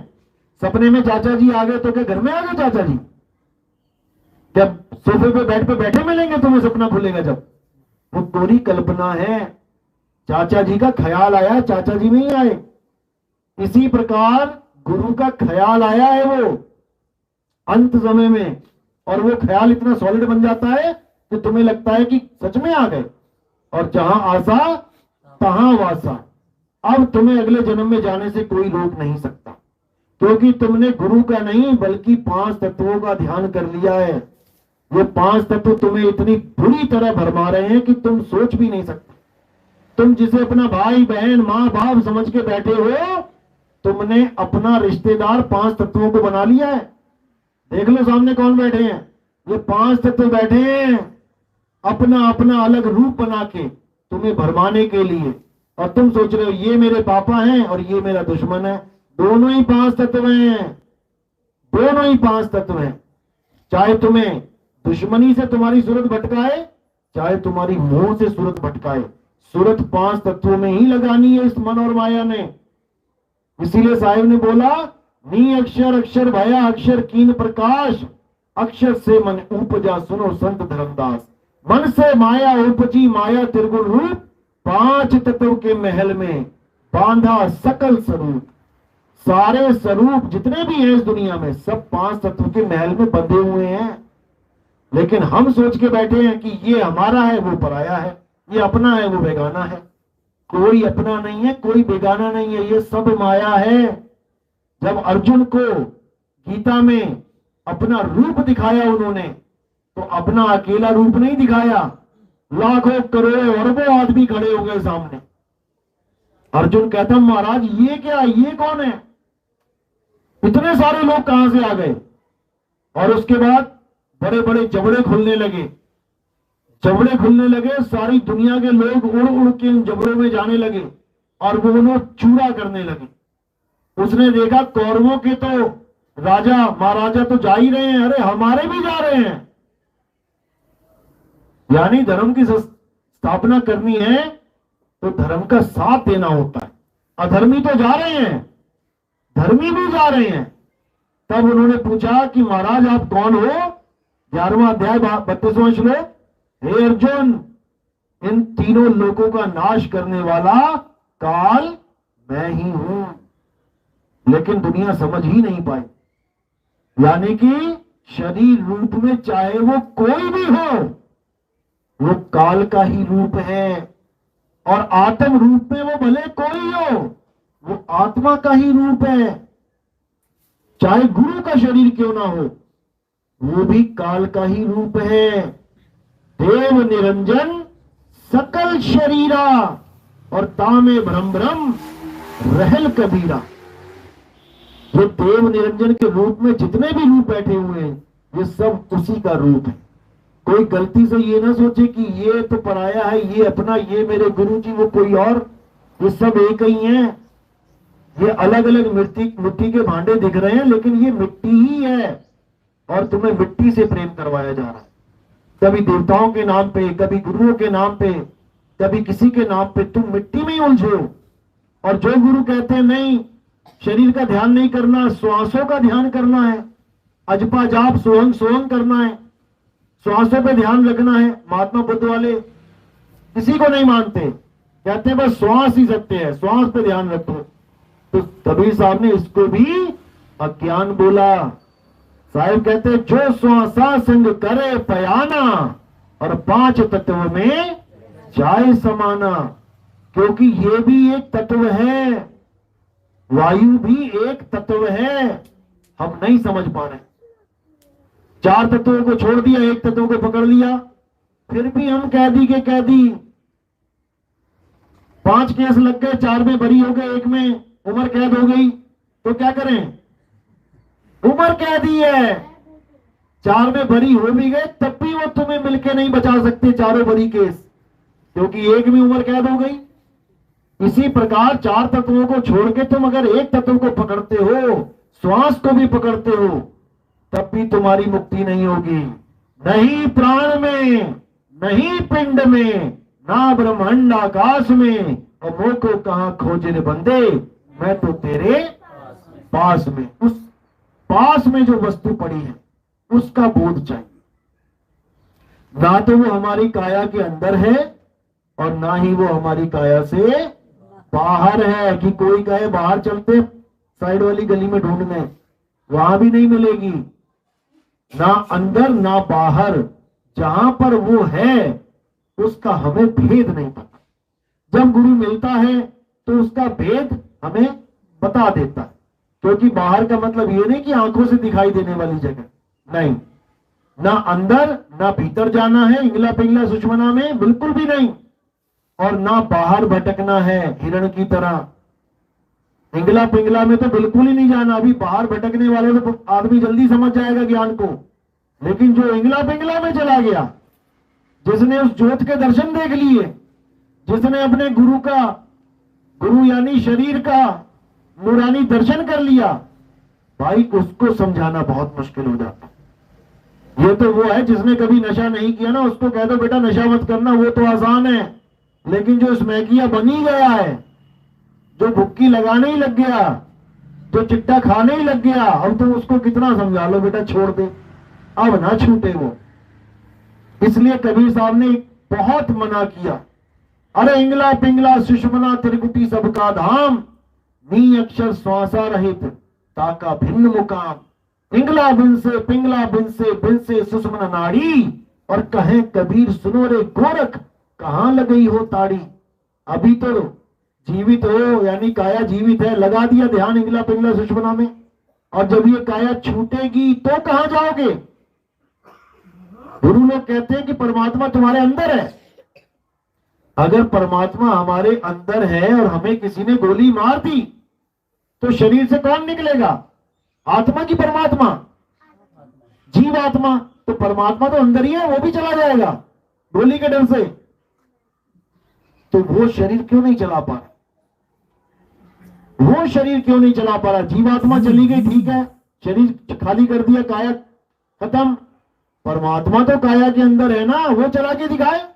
सपने में चाचा जी आ गए तो क्या घर में आ गए चाचा जी? जब सोफे पे बेड पे बैठे मिलेंगे तुम्हें सपना खुलेगा जब? वो पूरी कल्पना है। चाचा जी का ख्याल आया, चाचा जी नहीं आए। इसी प्रकार गुरु का ख्याल आया है वो अंत समय में, और वो ख्याल इतना सॉलिड बन जाता है कि तुम्हें लगता है कि सच में आ गए। और जहां आशा तहां वासा। अब तुम्हें अगले जन्म में जाने से कोई रोक नहीं सकता, क्योंकि तुमने गुरु का नहीं बल्कि 5 तत्वों का ध्यान कर लिया है। ये 5 तत्व तुम्हें इतनी बुरी तरह भरमा रहे हैं कि तुम सोच भी नहीं सकते। तुम जिसे अपना भाई बहन माँ बाप समझ के बैठे हो, तुमने अपना रिश्तेदार 5 तत्वों को बना लिया है। देख लो सामने कौन बैठे हैं, ये 5 तत्व बैठे हैं अपना अपना अलग रूप बना के तुम्हें भरमाने के लिए। और तुम सोच रहे हो ये मेरे पापा हैं और ये मेरा दुश्मन है। दोनों ही 5 तत्व हैं, दोनों ही 5 तत्व हैं। चाहे तुम्हें दुश्मनी से तुम्हारी सूरत भटकाए, चाहे तुम्हारी मोह से सूरत भटकाए, सूरत 5 तत्वों में ही लगानी है इस मन और माया ने। इसीलिए साहिब ने बोला, नी अक्षर अक्षर भया अक्षर कीन प्रकाश, अक्षर से मन उपजा सुनो संत धर्मदास। मन से माया उपजी माया त्रिगुण रूप, 5 तत्व के महल में बांधा सकल स्वरूप। सारे स्वरूप जितने भी हैं इस दुनिया में सब 5 तत्व के महल में बंधे हुए हैं। लेकिन हम सोच के बैठे हैं कि ये हमारा है वो पराया है, ये अपना है वो बेगाना है। कोई अपना नहीं है, कोई बेगाना नहीं है, ये सब माया है। जब अर्जुन को गीता में अपना रूप दिखाया उन्होंने, तो अपना अकेला रूप नहीं दिखाया, लाखों करोड़ों अरबों आदमी खड़े हो गए सामने। अर्जुन कहता महाराज ये क्या, ये कौन है, इतने सारे लोग कहां से आ गए। और उसके बाद बड़े बड़े जबड़े खुलने लगे, जबड़े खुलने लगे, सारी दुनिया के लोग उड़ उड़ के इन जबड़ों में जाने लगे और वो उन्हें चूड़ा करने लगे। उसने देखा कौरवों के तो राजा महाराजा तो जा ही रहे हैं, अरे हमारे भी जा रहे हैं। यानी धर्म की स्थापना करनी है तो धर्म का साथ देना होता है। अधर्मी तो जा रहे हैं, धर्मी भी जा रहे हैं। तब उन्होंने पूछा कि महाराज आप कौन हो। 11वां अध्याय 32वां श्लोक, हे अर्जुन, इन तीनों लोगों का नाश करने वाला काल मैं ही हूं। लेकिन दुनिया समझ ही नहीं पाई। यानी कि शरीर रूप में चाहे वो कोई भी हो, वो काल का ही रूप है, और आत्म रूप में वो भले कोई हो, वो आत्मा का ही रूप है। चाहे गुरु का शरीर क्यों ना हो, वो भी काल का ही रूप है। देव निरंजन सकल शरीरा, और तामे भ्रम भ्रम रहल कबीरा। ये देव निरंजन के रूप में जितने भी रूप बैठे हुए हैं, ये सब उसी का रूप है। कोई गलती से ये ना सोचे कि ये तो पराया है, ये अपना, ये मेरे गुरु जी, वो कोई और। ये सब एक ही हैं। ये अलग अलग मिट्टी के भांडे दिख रहे हैं, लेकिन ये मिट्टी ही है, और तुम्हें मिट्टी से प्रेम करवाया जा रहा है। कभी देवताओं के नाम पे, कभी गुरुओं के नाम पे, कभी किसी के नाम पे, तुम मिट्टी में ही उलझे हो। और जो गुरु कहते हैं नहीं, शरीर का ध्यान नहीं करना, श्वासों का ध्यान करना है, अजपा जाप सोहंग सोहंग करना है, श्वासों पे ध्यान रखना है, महात्मा बुद्ध वाले किसी को नहीं मानते, कहते हैं बस श्वास ही सत्य है, श्वास पे ध्यान रखो। तो कबीर साहब ने इसको भी अज्ञान बोला। साहिब कहते जो श्वासा संग करे पयाना, और 5 तत्व में जाए समाना। क्योंकि ये भी एक तत्व है, वायु भी एक तत्व है, हम नहीं समझ पा रहे। 4 तत्वों को छोड़ दिया, एक तत्व को पकड़ लिया, फिर भी हम कैदी के कैदी। 5 केस लग गए, 4 में बरी हो गए, 1 में उम्र कैद हो गई, तो क्या करें, उम्र कैदी है। 4 में बरी हो भी गए, तब भी वो तुम्हें मिलके नहीं बचा सकते चारों बरी केस, क्योंकि 1 में उम्र कैद हो गई। इसी प्रकार 4 तत्वों को छोड़ के तुम अगर एक तत्व को पकड़ते हो, श्वास को भी पकड़ते हो, तब भी तुम्हारी मुक्ति नहीं होगी। नहीं प्राण में, नहीं पिंड में, ना ब्रह्मांड आकाश में, और मोह को कहां खोजे रे बंदे, मैं तो तेरे पास में। उस पास में जो वस्तु पड़ी है उसका बोध चाहिए। ना तो वो हमारी काया के अंदर है, और ना ही वो हमारी काया से बाहर है। कि कोई कहे बाहर चलते साइड वाली गली में ढूंढने, वहां भी नहीं मिलेगी। ना अंदर ना बाहर, जहां पर वो है उसका हमें भेद नहीं पता। जब गुरु मिलता है तो उसका भेद हमें बता देता है। क्योंकि बाहर का मतलब ये नहीं कि आंखों से दिखाई देने वाली जगह, नहीं, ना अंदर ना भीतर जाना है इंगला पिंगला सुषमना में, बिल्कुल भी नहीं। और ना बाहर भटकना है हिरण की तरह। इंगला पिंगला में तो बिल्कुल ही नहीं जाना। अभी बाहर भटकने वाले तो आदमी जल्दी समझ जाएगा ज्ञान को, लेकिन जो इंगला पिंगला में चला गया, जिसने उस ज्योत के दर्शन देख लिए, जिसने अपने गुरु का, गुरु यानी शरीर का नूरानी दर्शन कर लिया, भाई उसको समझाना बहुत मुश्किल हो जाता है। ये तो वो है जिसने कभी नशा नहीं किया ना, उसको कह दो बेटा नशा मत करना, वो तो आसान है। लेकिन जो स्मैकिया बनी गया है, जो भुक्की लगाने ही लग गया, जो चिट्टा खाने ही लग गया, अब तो उसको कितना समझा लो बेटा छोड़ दे, अब ना छूटे वो। इसलिए कबीर साहब ने बहुत मना किया, अरे इंगला पिंगला सुषमना त्रिकुटी सबका धाम, नी अक्षर श्वासा रहित ताका भिन्न मुकाम। इंगला बिन से पिंगला बिन से सुषमना नाड़ी, और कहे कबीर सुनो रे गोरख कहां लगई हो ताड़ी। अभी तो जीवित हो, यानी काया जीवित है, लगा दिया ध्यान इंगला पिंगला सुषमना में, और जब ये काया छूटेगी तो कहां जाओगे? गुरु लोग कहते हैं कि परमात्मा तुम्हारे अंदर है। अगर परमात्मा हमारे अंदर है और हमें किसी ने गोली मार दी तो शरीर से कौन निकलेगा? आत्मा की परमात्मा? जीवात्मा। तो परमात्मा तो अंदर ही है, वो भी चला जाएगा गोली के डर से। तो वो शरीर क्यों नहीं चला पा रहा? वो शरीर क्यों नहीं चला पा रहा? जीवात्मा चली गई, ठीक है, शरीर खाली कर दिया, काया खत्म। परमात्मा तो काया के अंदर है ना, वो चला के दिखाए।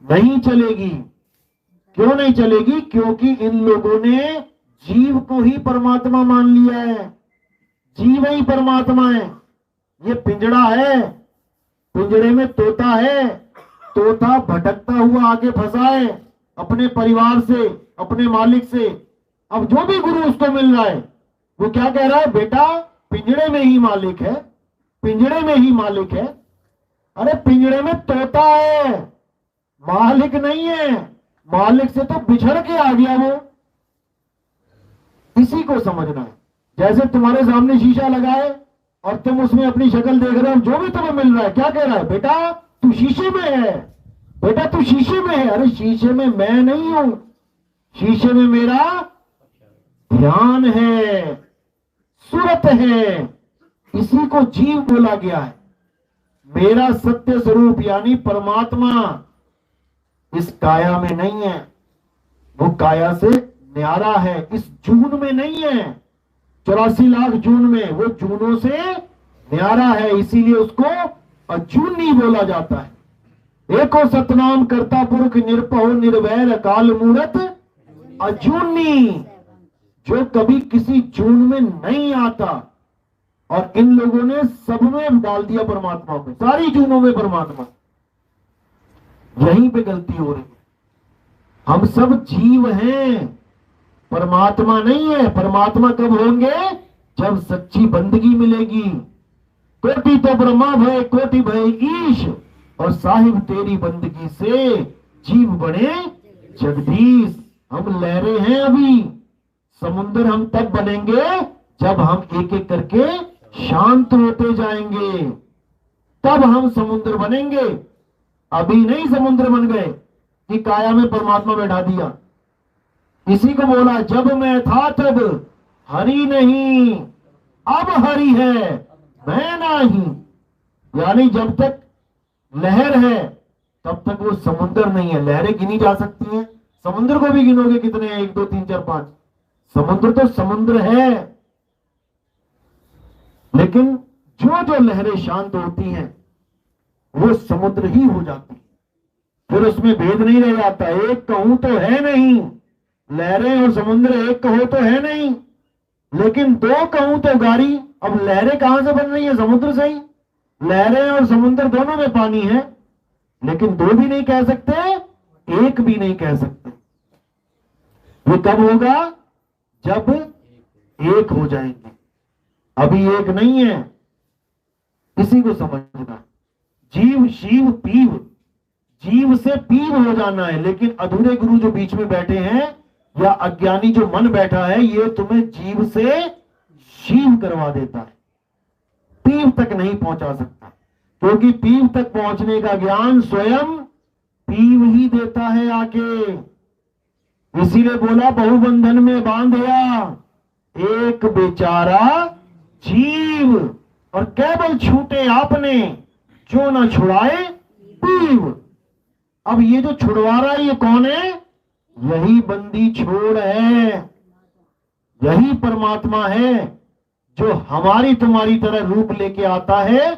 नहीं चलेगी। क्यों नहीं चलेगी? क्योंकि इन लोगों ने जीव को ही परमात्मा मान लिया है। जीव ही परमात्मा है। ये पिंजड़ा है, पिंजड़े में तोता है, तोता भटकता हुआ आगे फंसा है अपने परिवार से, अपने मालिक से। अब जो भी गुरु उसको मिल रहा है वो क्या कह रहा है? बेटा पिंजड़े में ही मालिक है, पिंजड़े में ही मालिक है। अरे पिंजड़े में तोता है, मालिक नहीं है। मालिक से तो बिछड़ के आ गया वो। इसी को समझना है। जैसे तुम्हारे सामने शीशा लगा है और तुम उसमें अपनी शक्ल देख रहे हो, जो भी तुम्हें मिल रहा है क्या कह रहा है? बेटा तू शीशे में है, बेटा तू शीशे में है। अरे शीशे में मैं नहीं हूं, शीशे में मेरा ध्यान है, सूरत है। इसी को जीव बोला गया है। मेरा सत्य स्वरूप यानी परमात्मा इस काया में नहीं है, वो काया से न्यारा है, इस जून में नहीं है। 84 लाख जून में, वो जूनों से न्यारा है, इसीलिए उसको अजूनी बोला जाता है। एको सतनाम करता पुरख निरपहो निर्वैर अकाल मूरत अजूनी, जो कभी किसी जून में नहीं आता। और इन लोगों ने सब में डाल दिया परमात्मा में, सारी जूनों में परमात्मा। यहीं पे गलती हो रही है। हम सब जीव हैं, परमात्मा नहीं है। परमात्मा कब होंगे? जब सच्ची बंदगी मिलेगी। कोटि तो ब्रह्मा भय कोटि भय ईश, और साहिब तेरी बंदगी से जीव बने जगदीश। हम लहरें हैं अभी, समुद्र हम तब बनेंगे जब हम एक एक करके शांत होते जाएंगे, तब हम समुद्र बनेंगे। अभी नहीं समुद्र बन गए कि काया में परमात्मा बैठा दिया। इसी को बोला जब मैं था तब हरि नहीं, अब हरि है मैं नहीं। यानी जब तक लहर है तब तक वो समुद्र नहीं है। लहरें गिनी जा सकती हैं, समुद्र को भी गिनोगे कितने हैं? 1 2 3 4 5। समुद्र तो समुद्र है, लेकिन जो जो लहरें शांत होती हैं वो समुद्र ही हो जाती है। फिर उसमें भेद नहीं रह जाता। एक कहूं तो है नहीं, लहरें और समुद्र एक कहो तो है नहीं, लेकिन दो कहूं तो गारी। अब लहरें कहां से बन रही है? समुद्र से ही। लहरें और समुद्र दोनों में पानी है, लेकिन दो भी नहीं कह सकते, एक भी नहीं कह सकते। ये कब होगा? जब एक हो जाएंगे। अभी एक नहीं है, इसी को समझना। जीव शिव पीव, जीव से पीव हो जाना है। लेकिन अधूरे गुरु जो बीच में बैठे हैं या अज्ञानी जो मन बैठा है, ये तुम्हें जीव से शिव करवा देता है, पीव तक नहीं पहुंचा सकता। क्योंकि पीव तक पहुंचने का ज्ञान स्वयं पीव ही देता है आके। इसीलिए बोला बहुबंधन में बांधया एक बेचारा जीव, और केवल छूटे आपने जो न छुड़ाए पीव। अब ये जो छुड़वा रहा है ये कौन है? यही बंदी छोड़ है, यही परमात्मा है जो हमारी तुम्हारी तरह रूप लेके आता है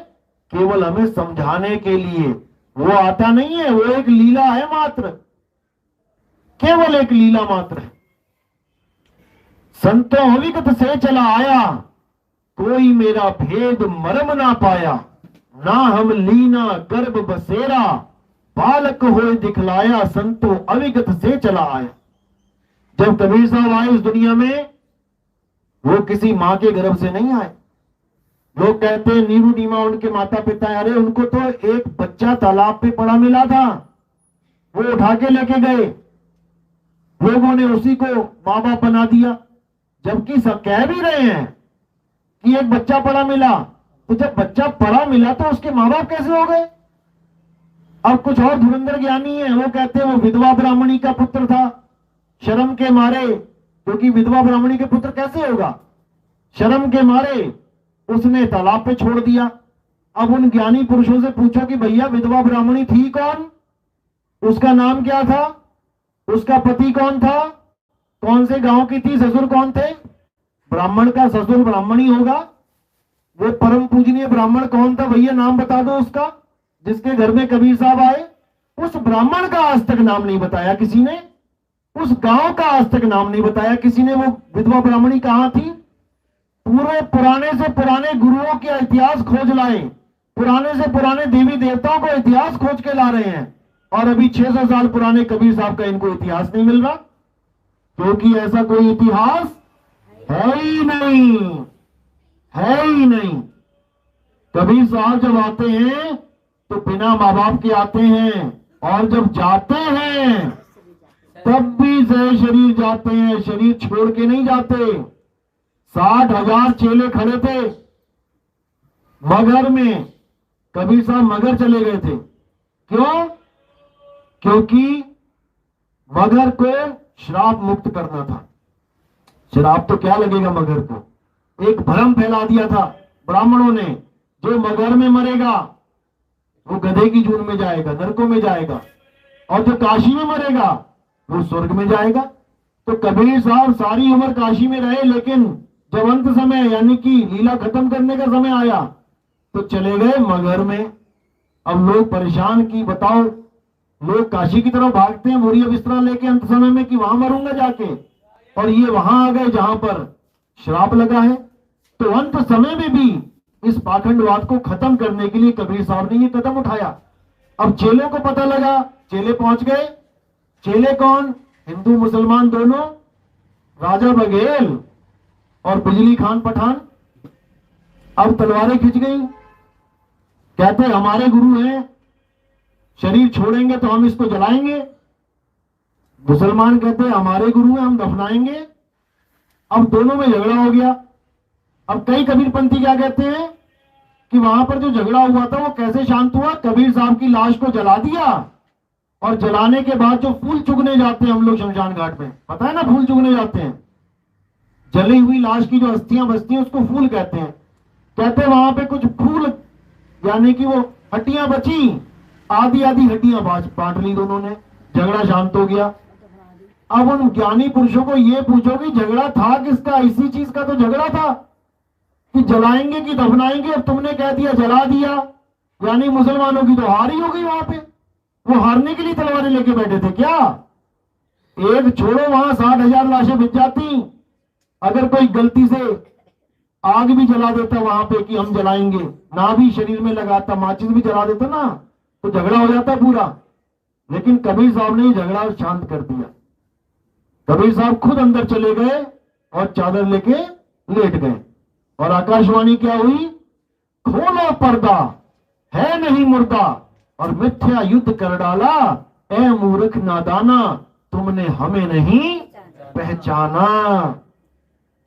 केवल हमें समझाने के लिए। वो आता नहीं है, वो एक लीला है मात्र, केवल एक लीला मात्र है। संतों अविगत से चला आया, कोई मेरा भेद मरम ना पाया। ना हम लीना गर्भ बसेरा, बालक होए दिखलाया, संतों अविगत से चला आया। जब कबीर साहब आए इस दुनिया में, वो किसी मां के गर्भ से नहीं आए। लोग कहते हैं नीरू नीमा उनके माता पिता। अरे उनको तो एक बच्चा तालाब पे पड़ा मिला था, वो उठा के लेके गए, लोगों ने उसी को माँ बाप बना दिया। जबकि सब कह भी रहे हैं कि एक बच्चा पढ़ा मिला। तो जब बच्चा पढ़ा मिला तो उसके माँ बाप कैसे हो गए? अब कुछ और धुरंधर ज्ञानी है, वो कहते हैं वो विधवा ब्राह्मणी का पुत्र था, शर्म के मारे, क्योंकि विधवा ब्राह्मणी के पुत्र कैसे होगा, शर्म के मारे उसने तालाब पे छोड़ दिया। अब उन ज्ञानी पुरुषों से पूछो कि भैया विधवा ब्राह्मणी थी कौन, उसका नाम क्या था, उसका पति कौन था, कौन से गांव की थी, ससुर कौन थे? ब्राह्मण का ससुर ब्राह्मणी होगा। वो परम पूजनीय ब्राह्मण कौन था भैया, नाम बता दो उसका, जिसके घर में कबीर साहब आए। उस ब्राह्मण का आज तक नाम नहीं बताया किसी ने, उस गांव का आज तक नाम नहीं बताया किसी ने। वो विधवा ब्राह्मणी कहां थी? पूरे पुराने से पुराने गुरुओं के इतिहास खोज लाए, पुराने से पुराने देवी देवताओं को इतिहास खोज के ला रहे हैं, और अभी 600 साल पुराने कबीर साहब का इनको इतिहास नहीं मिल रहा, क्योंकि ऐसा कोई इतिहास है ही नहीं, है ही नहीं। कबीर साहब जब आते हैं तो बिना माँ बाप के आते हैं, और जब जाते हैं तब भी जय शरीर जाते हैं, शरीर छोड़ के नहीं जाते। 60,000 चेले खड़े थे मगहर में, कबीर साहब मगहर चले गए थे। क्यों? क्योंकि मगहर को श्राप मुक्त करना था। श्राप तो क्या लगेगा मगहर को, एक भ्रम फैला दिया था ब्राह्मणों ने, जो मगहर में मरेगा वो गधे की जून में जाएगा, नरकों में जाएगा, और जो काशी में मरेगा वो स्वर्ग में जाएगा। तो कबीर साहब सारी उम्र काशी में रहे, लेकिन जब अंत समय यानी कि लीला खत्म करने का समय आया तो चले गए मगहर में। अब लोग परेशान की बताओ, लोग काशी की तरफ भागते हैं बोरिया बिस्तरा लेके अंत समय में कि वहां मरूंगा जाके, और ये वहां आ गए जहां पर श्राप लगा है। तो अंत समय में भी इस पाखंडवाद को खत्म करने के लिए कबीर साहब ने ये कदम उठाया। अब चेलों को पता लगा, चेले पहुंच गए। चेले कौन? हिंदू मुसलमान दोनों, राजा बघेल और बिजली खान पठान। अब तलवारें खिंच गई, कहते हमारे गुरु हैं, शरीर छोड़ेंगे तो हम इसको जलाएंगे। मुसलमान कहते हमारे गुरु हैं, हम दफनाएंगे। अब दोनों में झगड़ा हो गया। अब कई कबीरपंथी क्या कहते हैं कि वहां पर जो झगड़ा हुआ था वो कैसे शांत हुआ, कबीर साहब की लाश को जला दिया, और जलाने के बाद जो फूल चुगने जाते हैं हम लोग शमशान घाट में, पता है ना, फूल चुगने जाते हैं, जली हुई लाश की जो अस्थियां बचती हैं उसको फूल कहते हैं। कहते हैं वहां पे कुछ फूल यानी कि वो हड्डियां बची, आधी आधी हड्डियां बांट ली दोनों ने, झगड़ा शांत हो गया। अब उन ज्ञानी पुरुषों को ये पूछो कि झगड़ा था किसका? इसी चीज का तो झगड़ा था कि जलाएंगे कि दफनाएंगे। अब तुमने कह दिया जला दिया, यानी मुसलमानों की तो हार ही हो गई। वहां पे वो हारने के लिए तलवारें लेके बैठे थे क्या? एक छोड़ो, वहां 60,000 लाशें बिक जाती। अगर कोई गलती से आग भी जला देता वहां पे कि हम जलाएंगे, ना भी शरीर में लगाता, माचिस भी जला देता ना, तो झगड़ा हो जाता पूरा। लेकिन कबीर साहब ने झगड़ा शांत कर दिया। कबीर साहब खुद अंदर चले गए और चादर लेके लेट गए, और आकाशवाणी क्या हुई? खोलो पर्दा, है नहीं मुर्दा, और मिथ्या युद्ध कर डाला, ए मूर्ख नादाना, तुमने हमें नहीं पहचाना।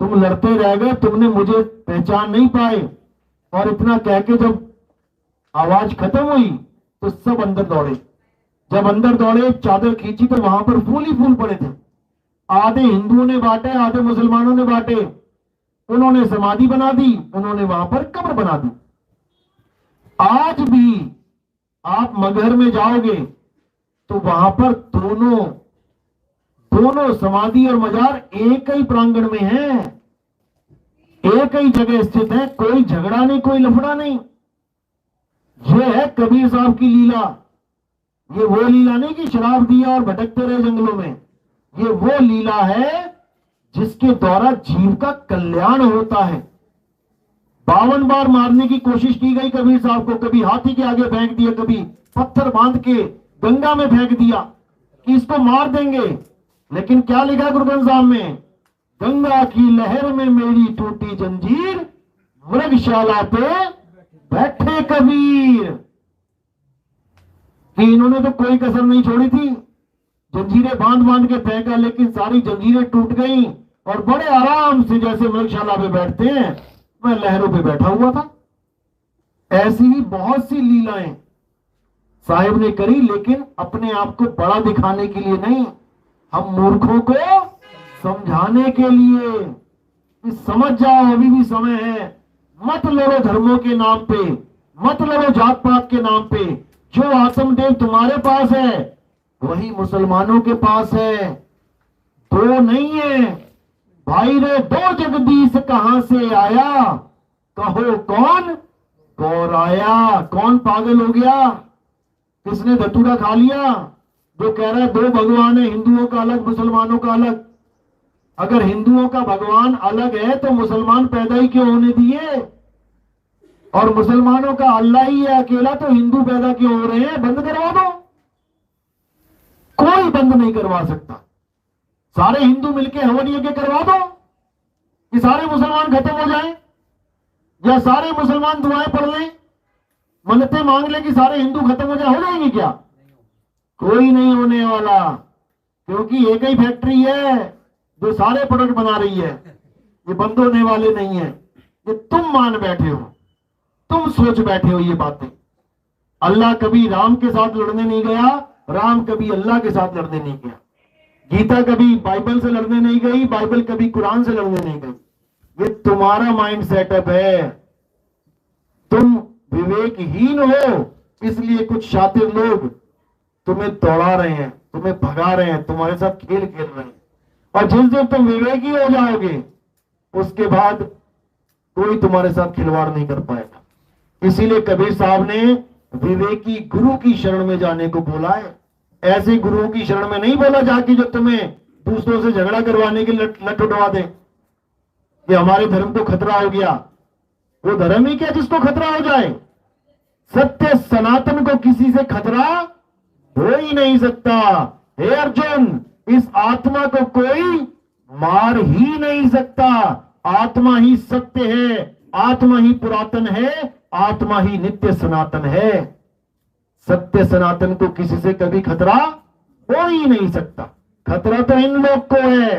तुम लड़ते रह गए, तुमने मुझे पहचान नहीं पाए। और इतना कह के जब आवाज खत्म हुई तो सब अंदर दौड़े। जब अंदर दौड़े, चादर खींची तो वहां पर फूल ही फूल पड़े थे। आधे हिंदुओं ने बांटे, आधे मुसलमानों ने बांटे। उन्होंने समाधि बना दी, उन्होंने वहां पर कब्र बना दी। आज भी आप मगहर में जाओगे तो वहां पर दोनों समाधि और मजार एक ही प्रांगण में है, एक ही जगह स्थित है। कोई झगड़ा नहीं, कोई लफड़ा नहीं। यह है कबीर साहब की लीला। ये वो लीला नहीं कि शराब दिया और भटकते रहे जंगलों में। ये वो लीला है जिसके द्वारा जीव का कल्याण होता है। 52 बार मारने की कोशिश की गई कबीर साहब को, कभी हाथी के आगे फेंक दिया, कभी पत्थर बांध के गंगा में फेंक दिया कि इसको मार देंगे। लेकिन क्या लिखा गुरु ग्रंथ साहब में? गंगा की लहर में मेरी टूटी जंजीर, मृगशाला पे बैठे कबीर। कि इन्होंने तो कोई कसर नहीं छोड़ी थी, जंजीरें बांध बांध के फेंका, लेकिन सारी जंजीरें टूट गई। और बड़े आराम से जैसे मृगशाला पे बैठते हैं, मैं लहरों पे बैठा हुआ था। ऐसी ही बहुत सी लीलाएं साहिब ने करी, लेकिन अपने आप को बड़ा दिखाने के लिए नहीं, हम मूर्खों को समझाने के लिए कि समझ जाओ अभी भी समय है। मत लड़ो धर्मों के नाम पे, मत लड़ो जात पात के नाम पे। जो आत्मदेव तुम्हारे पास है वही मुसलमानों के पास है, दो नहीं है। भाई रे दो जगदीश कहां से आया, कहो कौन गौराया। कौन पागल हो गया, किसने धतूरा खा लिया जो कह रहा है दो भगवान है, हिंदुओं का अलग मुसलमानों का अलग। अगर हिंदुओं का भगवान अलग है तो मुसलमान पैदा ही क्यों होने दिए, और मुसलमानों का अल्लाह ही है अकेला, तो हिंदू पैदा क्यों हो रहे हैं। बंद करवा दो, कोई बंद नहीं करवा सकता। सारे हिंदू मिलके हवन यज्ञ करवा दो कि सारे मुसलमान खत्म हो जाएं, या सारे मुसलमान दुआएं पढ़ लें, मन्नतें मांग लें कि सारे हिंदू खत्म हो जाए, हो जाएंगे क्या। कोई नहीं होने वाला, क्योंकि एक ही फैक्ट्री है जो सारे प्रोडक्ट बना रही है, ये बंद होने वाले नहीं है। ये तुम मान बैठे हो, तुम सोच बैठे हो ये बातें। अल्लाह कभी राम के साथ लड़ने नहीं गया, राम कभी अल्लाह के साथ लड़ने नहीं गया। गीता कभी बाइबल से लड़ने नहीं गई, बाइबल कभी कुरान से लड़ने नहीं गई। ये तुम्हारा माइंड सेटअप है। तुम विवेकहीन हो, इसलिए कुछ शातिर लोग तुम्हें दौड़ा रहे हैं, तुम्हें भगा रहे हैं, तुम्हारे साथ खेल खेल रहे हैं। और जिस दिन तुम विवेकी हो जाओगे उसके बाद कोई तुम्हारे साथ खिलवाड़ नहीं कर पाएगा। इसीलिए कबीर साहब ने विवेकी गुरु की शरण में जाने को बोला है। ऐसे गुरुओं की शरण में नहीं बोला जाके जो तुम्हें दूसरों से झगड़ा करवाने के लट उठवा दे कि हमारे धर्म को खतरा हो गया। वो धर्म ही क्या जिसको खतरा हो जाए। सत्य सनातन को किसी से खतरा हो ही नहीं सकता। हे अर्जुन, इस आत्मा को कोई मार ही नहीं सकता। आत्मा ही सत्य है, आत्मा ही पुरातन है, आत्मा ही नित्य सनातन है। सत्य सनातन को किसी से कभी खतरा हो ही नहीं सकता। खतरा तो इन लोग को है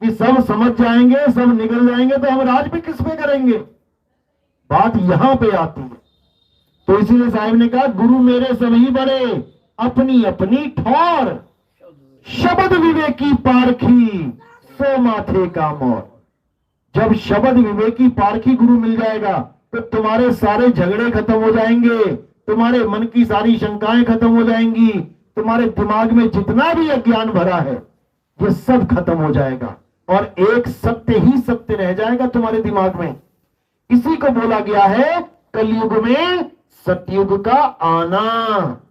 कि सब समझ जाएंगे, सब निकल जाएंगे, तो हम राज भी किस पे करेंगे। बात यहां पे आती है। तो इसीलिए साहिब ने कहा गुरु मेरे सभी बड़े, अपनी अपनी ठौर, शब्द विवेकी पारखी, सो माथे का मोर। जब शब्द विवेकी पारखी गुरु मिल जाएगा तो तुम्हारे सारे झगड़े खत्म हो जाएंगे, तुम्हारे मन की सारी शंकाएं खत्म हो जाएंगी, तुम्हारे दिमाग में जितना भी अज्ञान भरा है ये सब खत्म हो जाएगा और एक सत्य ही सत्य रह जाएगा तुम्हारे दिमाग में। इसी को बोला गया है कलयुग में सतयुग का आना।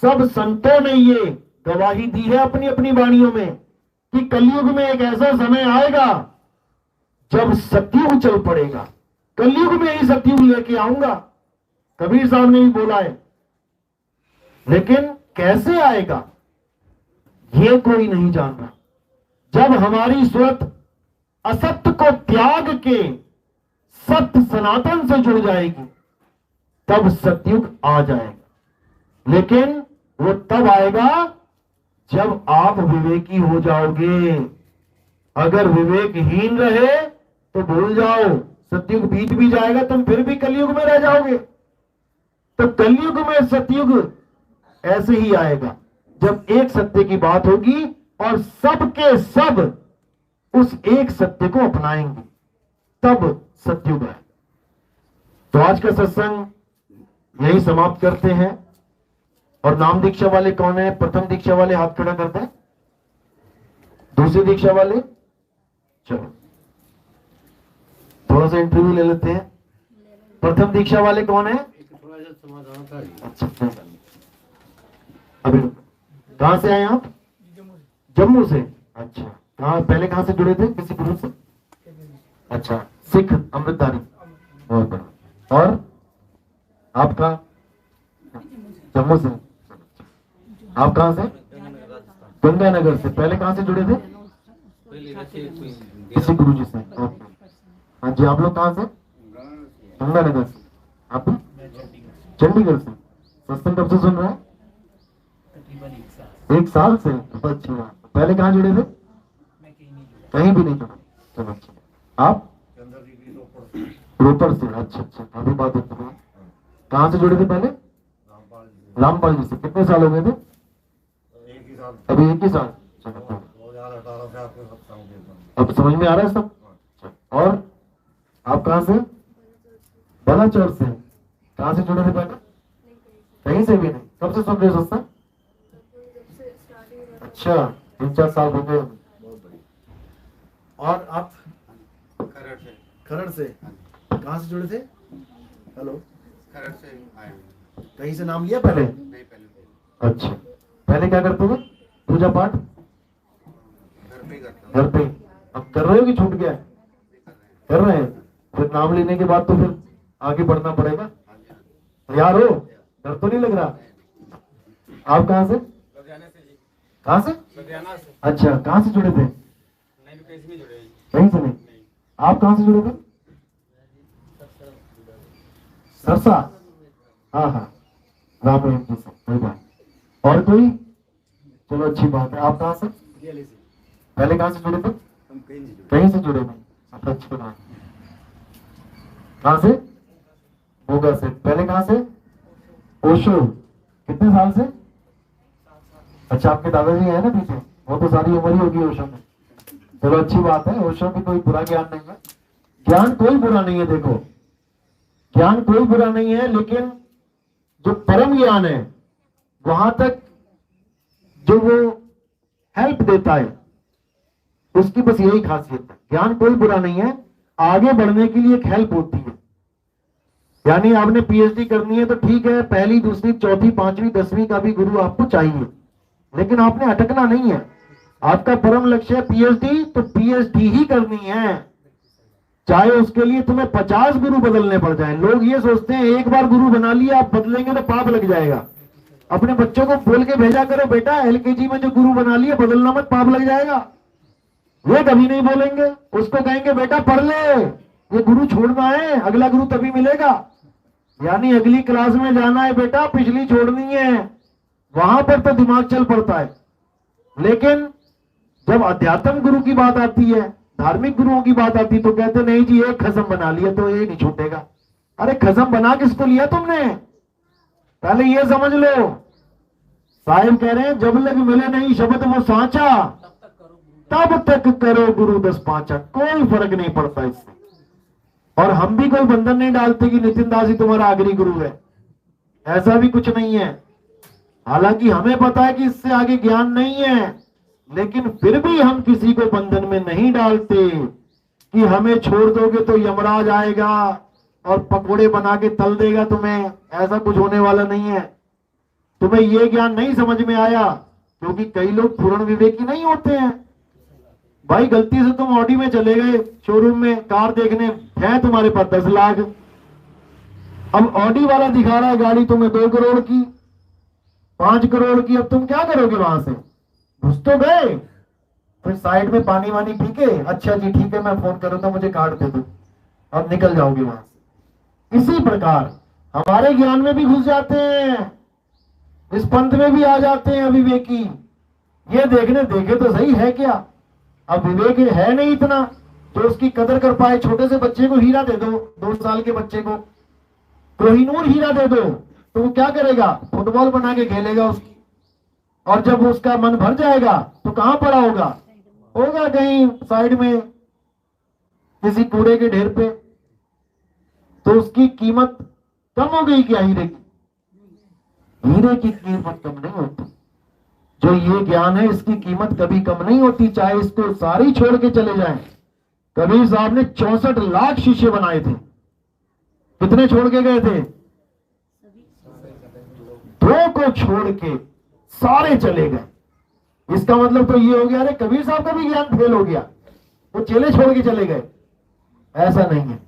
सब संतों ने ये गवाही दी है अपनी अपनी वाणियों में कि कलयुग में एक ऐसा समय आएगा जब सतयुग चल पड़ेगा। कलयुग में ही सतयुग लेके आऊंगा, कबीर साहब ने भी बोला है। लेकिन कैसे आएगा ये कोई नहीं जान रहा। जब हमारी सूरत असत्य को त्याग के सत्य सनातन से जुड़ जाएगी तब सतयुग आ जाएगा। लेकिन वो तब आएगा जब आप विवेकी हो जाओगे। अगर विवेकहीन रहे तो भूल जाओ, सतयुग बीत भी जाएगा, तुम फिर भी कलयुग में रह जाओगे। तो कलयुग में सतयुग ऐसे ही आएगा जब एक सत्य की बात होगी और सबके सब उस एक सत्य को अपनाएंगे, तब सतयुग है। तो आज का सत्संग यही समाप्त करते हैं। और नाम दीक्षा वाले कौन है? प्रथम दीक्षा वाले हाथ खड़ा करते हैं, दूसरी दीक्षा वाले। चलो थोड़ा सा इंटरव्यू ले लेते हैं। प्रथम दीक्षा वाले कौन है? अच्छा, अभी कहां से आए आप? जम्मू से। अच्छा, कहां पहले कहां से जुड़े थे? किसी गुरु से? अच्छा, सिख अमृतधारी, बहुत बड़ा। और आपका? जम्मू से। आप कहां से? गंगानगर से। पहले कहां से जुड़े थे? किसी गुरु जी से। हाँ जी, आप लोग कहां से? गंगानगर से। आप चंडीगढ़ से। सत्संग कब से सुन रहे हैं? एक साल से। अच्छा, पहले कहां जुड़े थे? कहीं भी नहीं जुड़े। चलो अच्छा, आप रोपड़ से? अच्छा अच्छा, अभी बात होती है। कहाँ से जुड़े थे पहले? रामपाल जी से। कितने साल हो गए थे? अभी 1 ही साल। चलो, अब समझ में आ रहा है सब। और आप कहाँ से? बलाचौर से। कहाँ से जुड़े थे पहले? कहीं से भी नहीं। कब से सुन रहे हो सत्संग? अच्छा, 3-4 साल हो गए। और आप? खरड़ से। कहाँ से जुड़े थे? हेलो, खरड़ से आए। कहीं से नाम लिया पहले? नहीं, पहले। अच्छा, पहले क्या करते थे? पूजा पाठ घर पे। अब कर रहे हो कि छूट गया? कर रहे हैं। फिर नाम लेने के बाद तो फिर आगे बढ़ना पड़ेगा। तैयार हो? डर तो नहीं लग रहा? आप कहाँ से? कहाँ से? अच्छा, कहाँ से जुड़े थे? कहीं से नहीं। आप कहाँ से जुड़े थे? सरसा। हाँ हाँ, राम रहीम जी से। कोई बात। और कोई? चलो अच्छी बात है। आप कहाँ से? पहले कहाँ से जुड़े थे? कहीं से जुड़े नहीं। अच्छा बात। कहाँ से? मोगा से। पहले कहाँ से? ओशो। कितने साल से? अच्छा, आपके दादाजी है ना पीछे? वो तो सारी उम्र ही होगी ओशो में। चलो अच्छी बात है। ओशो में कोई बुरा ज्ञान नहीं है। ज्ञान कोई बुरा नहीं है। देखो, ज्ञान कोई बुरा नहीं है, लेकिन जो परम ज्ञान है वहां तक जो वो हेल्प देता है, उसकी बस यही खासियत है। ज्ञान कोई बुरा नहीं है, आगे बढ़ने के लिए एक हेल्प होती है। यानी आपने पीएचडी करनी है तो ठीक है, पहली, दूसरी, चौथी, 5वीं, 10वीं का भी गुरु आपको चाहिए, लेकिन आपने अटकना नहीं है। आपका परम लक्ष्य है पीएचडी, तो पीएचडी ही करनी है, चाहे उसके लिए तुम्हें 50 गुरु बदलने पड़ जाए। लोग ये सोचते हैं एक बार गुरु बना लिया, आप बदलेंगे तो पाप लग जाएगा। अपने बच्चों को बोल के भेजा करो, बेटा एलकेजी में जो गुरु बना लिया बदलना मत, पाप लग जाएगा। वे कभी नहीं बोलेंगे। उसको कहेंगे बेटा पढ़ ले, ये गुरु छोड़ना है, अगला गुरु तभी मिलेगा। यानी अगली क्लास में जाना है बेटा, पिछली छोड़नी है। वहां पर तो दिमाग चल पड़ता है। लेकिन जब अध्यात्म गुरु की बात आती है, धार्मिक गुरुओं की बात आती, तो कहते नहीं जी एक खसम बना लिया तो ये नहीं छूटेगा। अरे खसम बना किसको लिया तुमने? पहले ये समझ लो। साहिब कह रहे हैं जब लग मिले नहीं शब्द वो सांचा, तब तक करो गुरु 10 पांचा। कोई फर्क नहीं पड़ता इससे। और हम भी कोई बंधन नहीं डालते कि नितिन दास ही तुम्हारा आखिरी गुरु है, ऐसा भी कुछ नहीं है। हालांकि हमें पता है कि इससे आगे ज्ञान नहीं है, लेकिन फिर भी हम किसी को बंधन में नहीं डालते कि हमें छोड़ दोगे तो यमराज आएगा और पकोड़े बना के तल देगा तुम्हें। ऐसा कुछ होने वाला नहीं है। तुम्हें यह ज्ञान नहीं समझ में आया क्योंकि कई लोग पूर्ण विवेकी नहीं होते हैं। भाई गलती से तुम ऑडी में चले गए, शोरूम में कार देखने, है तुम्हारे पास 10 लाख। अब ऑडी वाला दिखा रहा है गाड़ी तुम्हें 2 करोड़ की, 5 करोड़ की। अब तुम क्या करोगे? वहां से घुस तो गए, फिर साइड में पानी वानी पी के, अच्छा जी ठीक है मैं फोन करूंगा, मुझे कार्ड दे दो, अब निकल जाओगे वहां से। इसी प्रकार हमारे ज्ञान में भी घुस जाते हैं, इस पंथ में भी आ जाते हैं अविवेकी। ये देखने देखे तो सही है क्या? अब विवेक है नहीं इतना जो उसकी कदर कर पाए। छोटे से बच्चे को हीरा दे दो, 2 साल के बच्चे को कोहिनूर हीरा दे दो, तो वो क्या करेगा? फुटबॉल बना के खेलेगा उसकी। और जब उसका मन भर जाएगा तो कहां पड़ा होगा? होगा कहीं साइड में किसी कूड़े के ढेर पे। तो उसकी कीमत कम हो गई क्या हीरे की? हीरे की कीमत कम नहीं होती। जो ये ज्ञान है इसकी कीमत कभी कम नहीं होती, चाहे इसको सारी छोड़ के चले जाएं। कबीर साहब ने 64 लाख शिष्य बनाए थे। कितने छोड़ के गए थे? 2 को छोड़ के सारे चले गए। इसका मतलब तो ये हो गया अरे कबीर साहब का भी ज्ञान फेल हो गया, वो चेले छोड़ के चले गए। ऐसा नहीं है।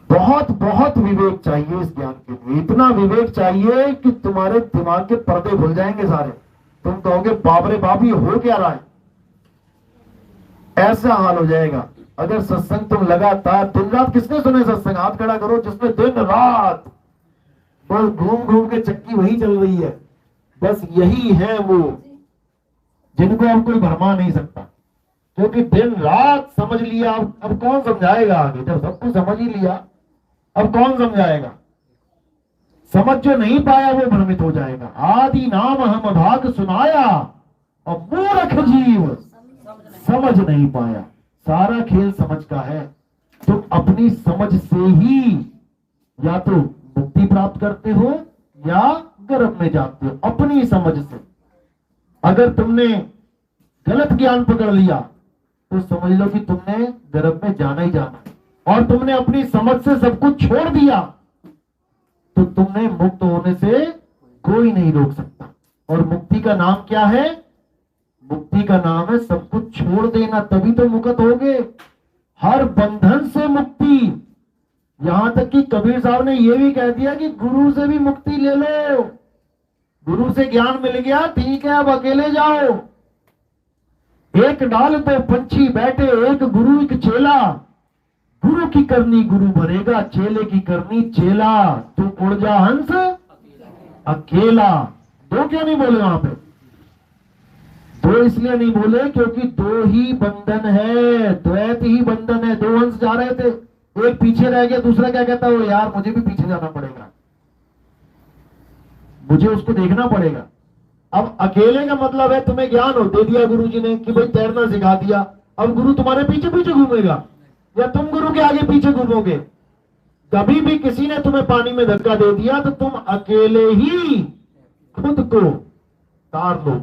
बहुत बहुत विवेक चाहिए इस ज्ञान के लिए। इतना विवेक चाहिए कि तुम्हारे दिमाग के पर्दे खुल जाएंगे सारे। तुम कहोगे बाप रे बाप ये हो क्या रहा है, ऐसा हाल हो जाएगा। अगर सत्संग तुम लगातार दिन रात, किसने सुने सत्संग? हाथ खड़ा करो जिसमें दिन रात बस घूम घूम के चक्की वही चल रही है, बस यही है वो। जिनको अब कोई भरमा नहीं सकता, क्योंकि दिन रात समझ लिया। अब कौन समझाएगा आगे, जब सब कुछ समझ ही लिया अब कौन समझाएगा। समझ जो नहीं पाया वो भ्रमित हो जाएगा। आदि नाम हम भाग सुनाया और मूर्ख जीव समझ नहीं पाया। सारा खेल समझ का है। तुम अपनी समझ से ही या तो मुक्ति प्राप्त करते हो या गर्भ में जाते हो, अपनी समझ से। अगर तुमने गलत ज्ञान पकड़ लिया तो समझ लो कि तुमने गर्भ में जाना ही जाना है, और तुमने अपनी समझ से सब कुछ छोड़ दिया तो तुमने मुक्त होने से कोई नहीं रोक सकता। और मुक्ति का नाम क्या है? मुक्ति का नाम है सब कुछ छोड़ देना, तभी तो मुक्त होगे। हर बंधन से मुक्ति। यहां तक कि कबीर साहब ने यह भी कह दिया कि गुरु से भी मुक्ति ले लो। गुरु से ज्ञान मिल गया, ठीक है, अब अकेले जाओ। एक डाल पे पंछी बैठे, एक गुरु एक चेला। गुरु की करनी गुरु भरेगा, चेले की करनी चेला। तू उड़ जा हंस अकेला। दो क्यों नहीं बोले वहां पे? दो इसलिए नहीं बोले क्योंकि दो ही बंधन है, द्वैत ही बंधन है। दो हंस जा रहे थे, एक पीछे रह गया, दूसरा क्या कहता है, यार मुझे भी पीछे जाना पड़ेगा, मुझे उसको देखना पड़ेगा। अब अकेले का मतलब है तुम्हें ज्ञान हो दे दिया गुरु जी ने कि भाई तैरना सिखा दिया, अब गुरु तुम्हारे पीछे पीछे घूमेगा या तुम गुरु के आगे पीछे घूमोगे? कभी भी किसी ने तुम्हें पानी में धक्का दे दिया तो तुम अकेले ही खुद को तार लो।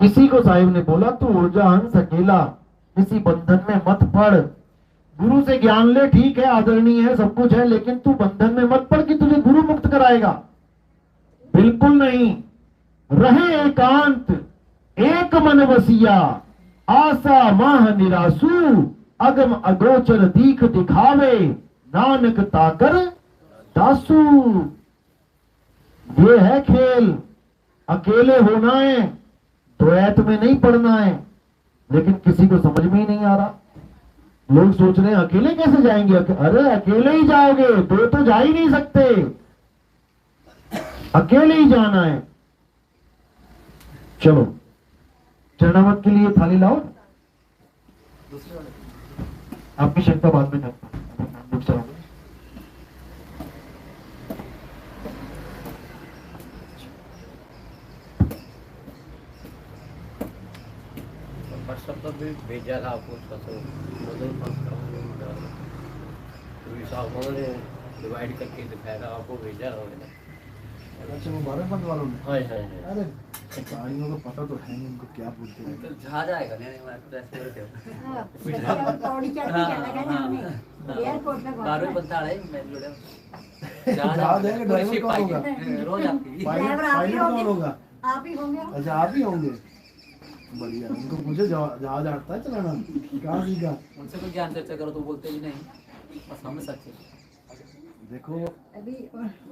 इसी को साहिब ने बोला, तू ऊर्जा हंस अकेला, किसी बंधन में मत पड़। गुरु से ज्ञान ले, ठीक है, आदरणीय है, सब कुछ है, लेकिन तू बंधन में मत पड़ कि तुझे गुरु मुक्त कराएगा। बिल्कुल नहीं। रहे एकांत एक मन वसिया, आशा माह निरासु, अगम अगोचर दीख दिखावे, नानक ताकर दासू। ये है खेल। अकेले होना है, द्वैत में नहीं पड़ना है। लेकिन किसी को समझ में ही नहीं आ रहा। लोग सोच रहे हैं अकेले कैसे जाएंगे? अरे अकेले ही जाओगे, दो तो जा ही नहीं सकते, अकेले ही जाना है। चलो चरणामत के लिए थाली लाओ। आपकी शंका बाद में करता हूं। व्हाट्सएप पर भी भेजा था आपको उसका, तो उन्होंने डिवाइड करके दिखाएगा आपको, भेजा था उन्होंने। अच्छा मुबारकबाद वालों ने। हाँ हाँ। अरे गाड़ियों को पता तो है नहीं उनको क्या बोलते हैं। तो जहाज आएगा नहीं हमारे प्रेस में रखे बारहवीं बनता है मैं जुड़े जहाज है, ड्राइवर कौन होगा? रोज आपकी पायलट कौन होगा? आप ही होंगे। अच्छा आप ही होंगे, बढ़िया। उनको पूछे जहाज आता है चलाना, कहाँ सीखा? उनसे कोई ज्ञान चर्चा करो तो बोलते भी नहीं, बस हमें सच है। देखो अभी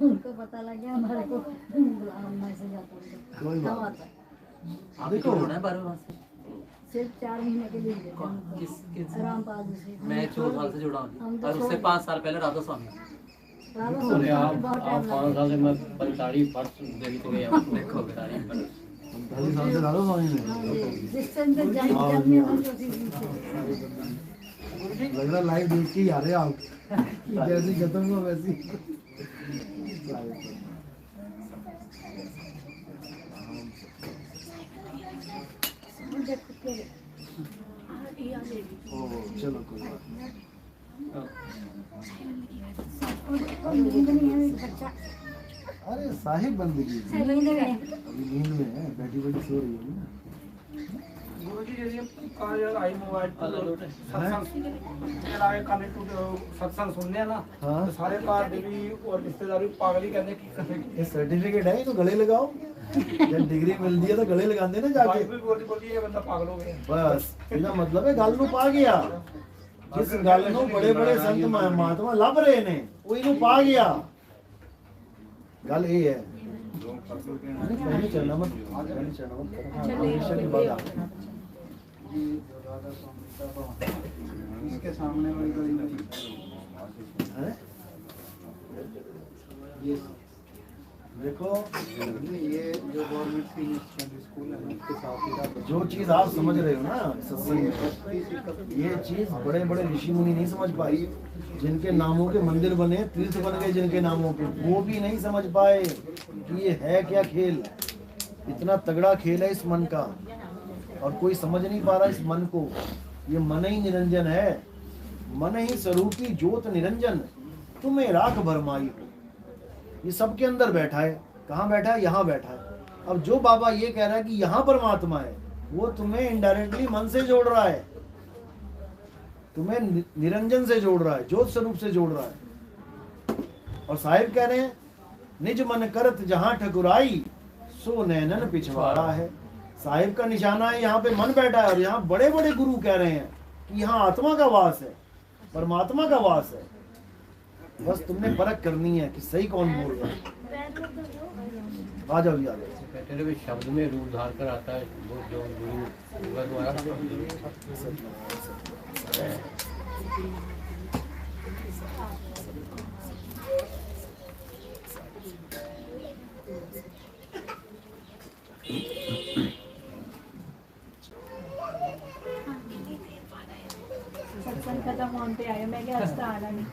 उनको पता लग गया, हमारे को मैसेज आता है। कोई बात आप देखो, जुड़ना है 12 से, सिर्फ 4 महीने के लिए देते कौन हैं। किस रामपाल जी से। मैं 14 साल से जुड़ा हूँ हम तो और उससे 5 साल पहले राधा स्वामी। राधा अरे आप बहुत टाइम 5 साल से मैं पंचाड़ी फर्स्ट देखते गए आप देखो बेचारी पर 45 साल से डालो स्वामी में। जिस टाइम तक जाने लग रहा लाइव देख के ही आ रहे आप, जैसी खत्म हुआ वैसी। ओ चलो कोई बात नहीं। अरे साहिब बंदगी अभी नींद में है, बैठी बैठी सो रही होगी ना। गुरुजी जैसे कहा यार आई मोबाइल सत्संग सुनने ना, हाँ। तो सारे पार देवी और रिश्तेदारी पागल ही कहते हैं ये सर्टिफिकेट है तो गले लगाओ, जब डिग्री मिल दी है तो गले लगाते ना जाके। बोली ये बंदा पागल हो गया। बस इसका मतलब है गल नू पा गया, जिस गल नू बड़े बड़े संत महात्मा लभ रहे ने वो इनू पा गया। गल ये है। पहले चलना मत, पहले चलना मत करो। हमेशा की बात आप इसके सामने वाली गली में है। देखो ये जो गवर्नमेंट सीनियर सेकेंडरी स्कूल है उसके साथ ही जो चीज आप समझ रहे हो ना सत्संग में, ये चीज बड़े बड़े ऋषि मुनि नहीं समझ पाई। जिनके नामों के मंदिर बने, तीर्थ बन गए जिनके नामों के, वो भी नहीं समझ पाए कि ये है क्या खेल। इतना तगड़ा खेल है इस मन का, और कोई समझ नहीं पा रहा इस मन को। ये मन ही निरंजन है, मन ही स्वरूपी ज्योत निरंजन, तुम्हें राख भरमाई हो। ये सबके अंदर बैठा है। कहाँ बैठा है? यहाँ बैठा है। अब जो बाबा ये कह रहा है कि यहाँ परमात्मा है, वो तुम्हें इनडायरेक्टली मन से जोड़ रहा है, तुम्हें निरंजन से जोड़ रहा है, ज्योत स्वरूप से जोड़ रहा है। और साहिब कह रहे हैं निज मन करत जहां ठकुराई, सो नैनन पिछवाड़ा है। साहिब का निशाना है, यहाँ पे मन बैठा है। और यहाँ बड़े बड़े गुरु कह रहे हैं कि यहाँ आत्मा का वास है, परमात्मा का वास है। बस तुमने परख करनी है कि सही कौन बोल रहा है। आ जाओ यार। कहते हैं शब्द में रूप धार कर आता है वो जो गुरु द्वारा। सत्संग खत्म होने पे आया, मैं क्या हंसता आना नहीं।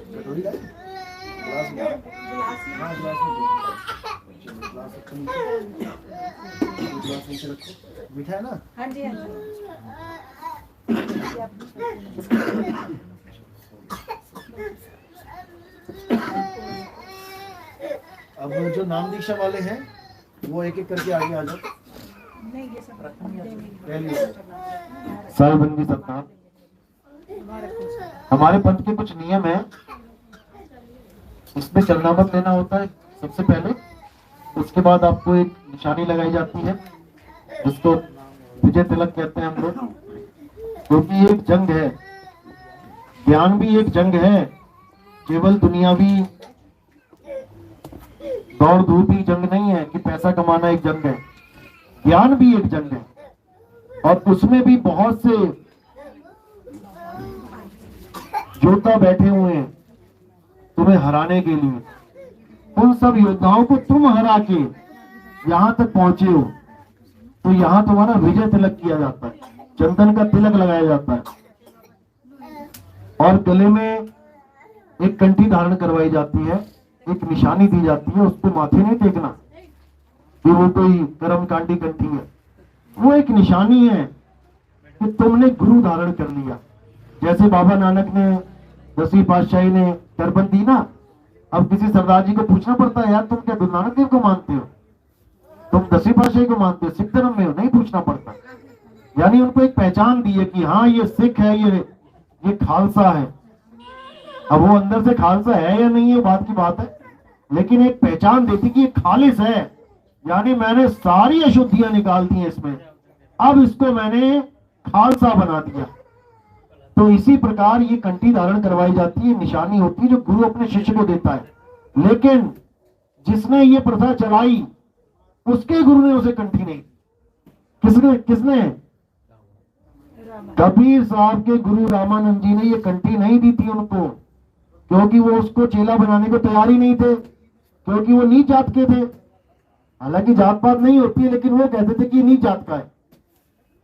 कटोरी लाए? गिलास में? हाँ, गिलास में दो। गिलास रखो नीचे। गिलास नीचे रखो। मीठा है ना? हाँ जी, हाँ जी। अब जो नाम दीक्षा वाले हैं वो एक एक करके आगे आ जाओ। नहीं, ये सब पहली सर्वबंदी सत्ता। हमारे पंथ के कुछ नियम है, इसमें चलना मत लेना होता है सबसे पहले। उसके बाद आपको एक निशानी लगाई जाती है जिसको विजय तिलक कहते हैं हम लोग, क्योंकि ये एक जंग है। ज्ञान भी एक जंग है, केवल दुनियावी दौड़ धूप ही जंग नहीं है कि पैसा कमाना एक जंग है। ज्ञान भी एक जंग है, और उसमें भी बहुत से योद्धा बैठे हुए हैं तुम्हें हराने के लिए। उन सब योद्धाओं को तुम हरा के यहां तक पहुंचे हो, तो यहां तुम्हारा विजय तिलक किया जाता है, चंदन का तिलक लगाया जाता है, और गले में एक कंठी धारण करवाई जाती है, एक निशानी दी जाती है। उसको माथे नहीं टेकना कि वो कोई कर्मकांडी कंठी है, वो एक निशानी है कि तुमने गुरु धारण कर लिया। जैसे बाबा नानक ने, 10वीं पातशाही ने टर्बन दी ना। अब किसी सरदार जी को पूछना पड़ता है, यार तुम क्या गुरु नानक देव को मानते हो, तुम 10वीं पातशाही को मानते हो, सिख धर्म में हो? नहीं पूछना पड़ता। यानी उनको एक पहचान दी है कि हाँ ये सिख है, ये खालसा है। अब वो अंदर से खालसा है या नहीं है बात की बात है, लेकिन एक पहचान देती कि ये खालिस है, यानी मैंने सारी अशुद्धियां निकाल दी हैं इसमें, अब इसको मैंने खालसा बना दिया। तो इसी प्रकार ये कंठी धारण करवाई जाती है, निशानी होती है जो गुरु अपने शिष्य को देता है। लेकिन जिसने ये प्रथा चलाई उसके गुरु ने उसे कंठी नहीं। किसने? कबीर साहब के गुरु रामानंद जी ने ये कंठी नहीं दी थी उनको, क्योंकि वो उसको चेला बनाने को तैयार ही नहीं थे, क्योंकि वो नीच जात के थे। हालांकि जात पात नहीं होती है, लेकिन वो कहते थे कि नीच जात का है।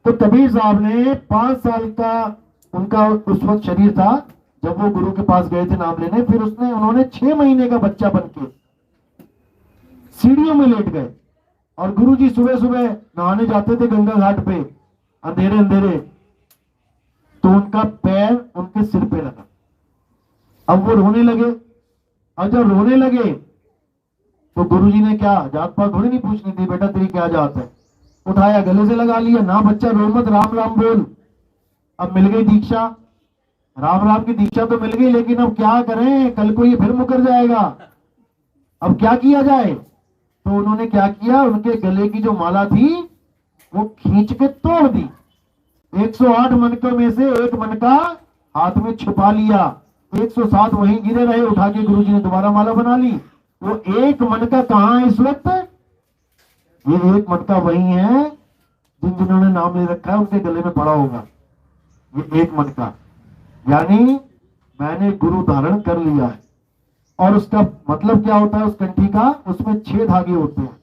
तो कबीर साहब ने 5 साल का उनका उस वक्त शरीर था जब वो गुरु के पास गए थे नाम लेने। फिर उन्होंने 6 महीने का बच्चा बनके सीढ़ियों में लेट गए, और गुरु जी सुबह सुबह नहाने जाते थे गंगा घाट पे, अंधेरे अंधेरे, तो उनका पैर उनके सिर पे लगा। अब वो रोने लगे अब जब रोने लगे तो गुरुजी ने क्या जात पात थोड़ी नहीं पूछनी थी, बेटा तेरी क्या जात है, उठाया गले से लगा लिया, ना बच्चा रो मत, राम राम बोल। अब मिल गई दीक्षा, राम राम की दीक्षा तो मिल गई, लेकिन अब क्या करें, कल को ये फिर मुकर जाएगा, अब क्या किया जाए। तो उन्होंने क्या किया, उनके गले की जो माला थी वो खींच के तोड़ दी। 108 मनकों में से एक मनका हाथ में छुपा लिया, 107 वहीं गिरे रहे, उठा के गुरुजी ने दोबारा माला बना ली। वो एक मनका कहाँ है इस वक्त, ये एक मनका वही है जिन्होंने नाम ले रखा है उनके गले में पड़ा होगा, ये एक मनका। यानी मैंने गुरु धारण कर लिया है। और उसका मतलब क्या होता है उस कंठी का, उसमें 6 धागे होते हैं,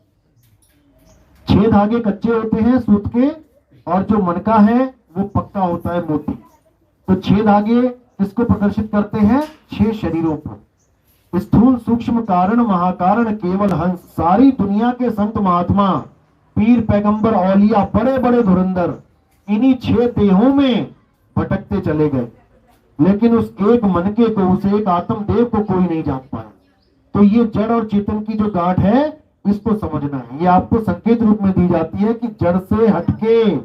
6 धागे कच्चे होते हैं सूत के, और जो मनका है वो पक्का होता है मोती। तो 6 धागे किसको प्रदर्शित करते हैं, 6 शरीरों पर, स्थूल सूक्ष्म कारण महाकारण केवल हंस। सारी दुनिया के संत महात्मा पीर पैगंबर औलिया बड़े बड़े धुरंधर इन्हीं 6 देहों में भटकते चले गए, लेकिन उस एक मनके को, उस एक आत्मदेव को कोई नहीं जान पाया। तो ये जड़ और चेतन की जो गांठ है इसको समझना है। ये आपको संकेत रूप में दी जाती है कि जड़ से हटके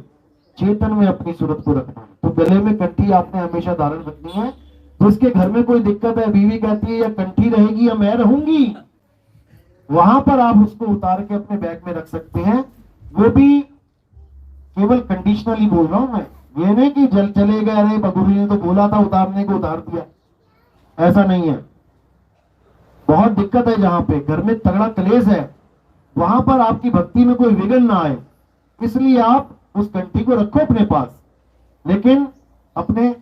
चेतन में अपनी सूरत को रखना है। तो गले में कंठी आपने हमेशा धारण रखनी है। जिसके घर में कोई दिक्कत है, बीवी कहती है या कंठी रहेगी या मैं रहूंगी, वहां पर आप उसको उतार के अपने बैग में रख सकते हैं। वो भी केवल कंडीशनली बोल रहा हूं मैं, ये नहीं कि जल चले गए, अरे गुरु ने तो बोला था उतारने को उतार दिया, ऐसा नहीं है। बहुत दिक्कत है, जहां पे घर में तगड़ा क्लेश है वहां पर आपकी भक्ति में कोई विघ्न ना आए, इसलिए आप उस कंठी को रखो अपने पास, लेकिन अपने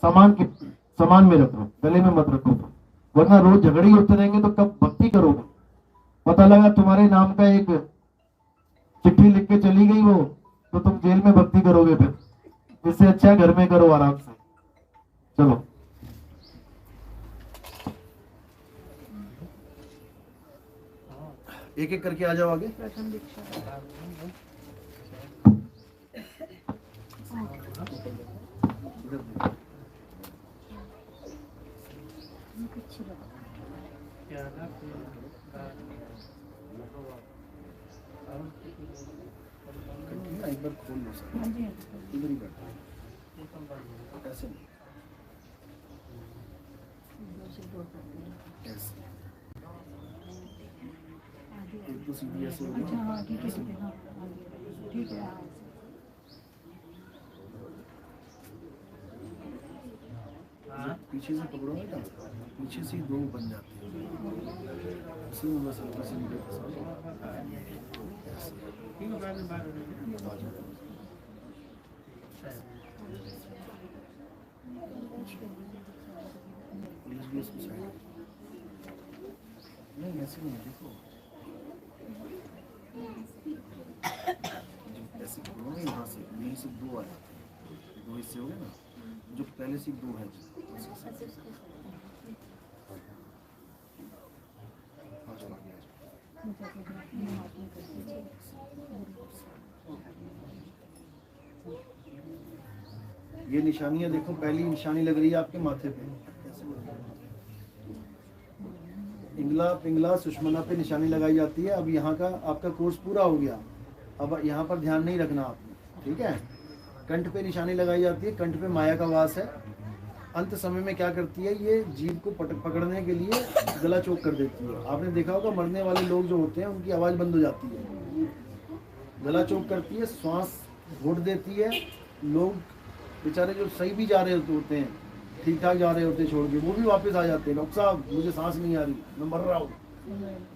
सामान में रखो, गले में मत रखो, वरना रोज झगड़े ही होते रहेंगे तो कब भक्ति करोगे। पता लगा तुम्हारे नाम का एक चिट्ठी लिख के चली गई वो, तो तुम जेल में भक्ति करोगे फिर। इससे अच्छा घर में करो आराम से। चलो एक एक करके आ जाओ आगे। प्रथम दीक्षा एक बार खोल लो सर, हाँ जी इधर ही बैठो, ऐसे नहीं, ऐसे एक तो सीधी ऐसे हो अच्छा गया। हाँ ठीक है हाँ ठीक है हाँ। पीछे से पकड़ोगे ना, पीछे से 2 बन जाते हैं, इसी में बस हल्का सा नीचे फंसा लो। नहीं ऐसे नहीं, देखो ऐसे पकड़ोगे यहाँ से, यहीं से 2 आए, 2 हिस्से हो गए ना, जो पहले से 2 है। ये निशानियां देखो, पहली निशानी लग रही है आपके माथे पे, इंगला पिंगला सुषमना पे निशानी लगाई जाती है। अब यहाँ का आपका कोर्स पूरा हो गया, अब यहाँ पर ध्यान नहीं रखना आपने, ठीक है। कंठ पे निशानी लगाई जाती है, कंठ पे माया का वास है। अंत समय में क्या करती है, ये जीभ को पकड़ने के लिए गला चौक कर देती है। आपने देखा होगा मरने वाले लोग जो होते हैं उनकी आवाज़ बंद हो जाती है, गला चौक करती है, श्वास घोट देती है। लोग बेचारे जो सही भी जा रहे होते हैं, ठीक ठाक जा रहे होते हैं छोड़ के, वो भी वापस आ जाते हैं, डॉक्टर साहब मुझे सांस नहीं आ रही, मैं मर रहा हूँ।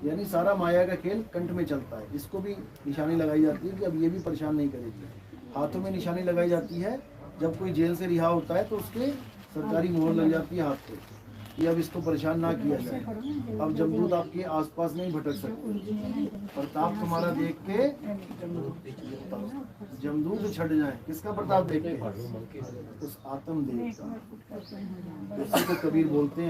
यानी सारा माया का खेल कंठ में चलता है। इसको भी निशानी लगाई जाती है कि अब ये भी परेशान नहीं करेगी। हाथों में निशानी लगाई जाती है, जब कोई जेल से रिहा होता है तो उसके सरकारी मोहर लग जाती है हाथ पे, कि अब इसको परेशान ना किया जाए। अब जमदूत आपके आसपास नहीं भटक सकते, प्रताप तुम्हारा देख के जमदूत छट जाए। किसका प्रताप देख के? उस आत्मदेव का। उसी को कबीर बोलते हैं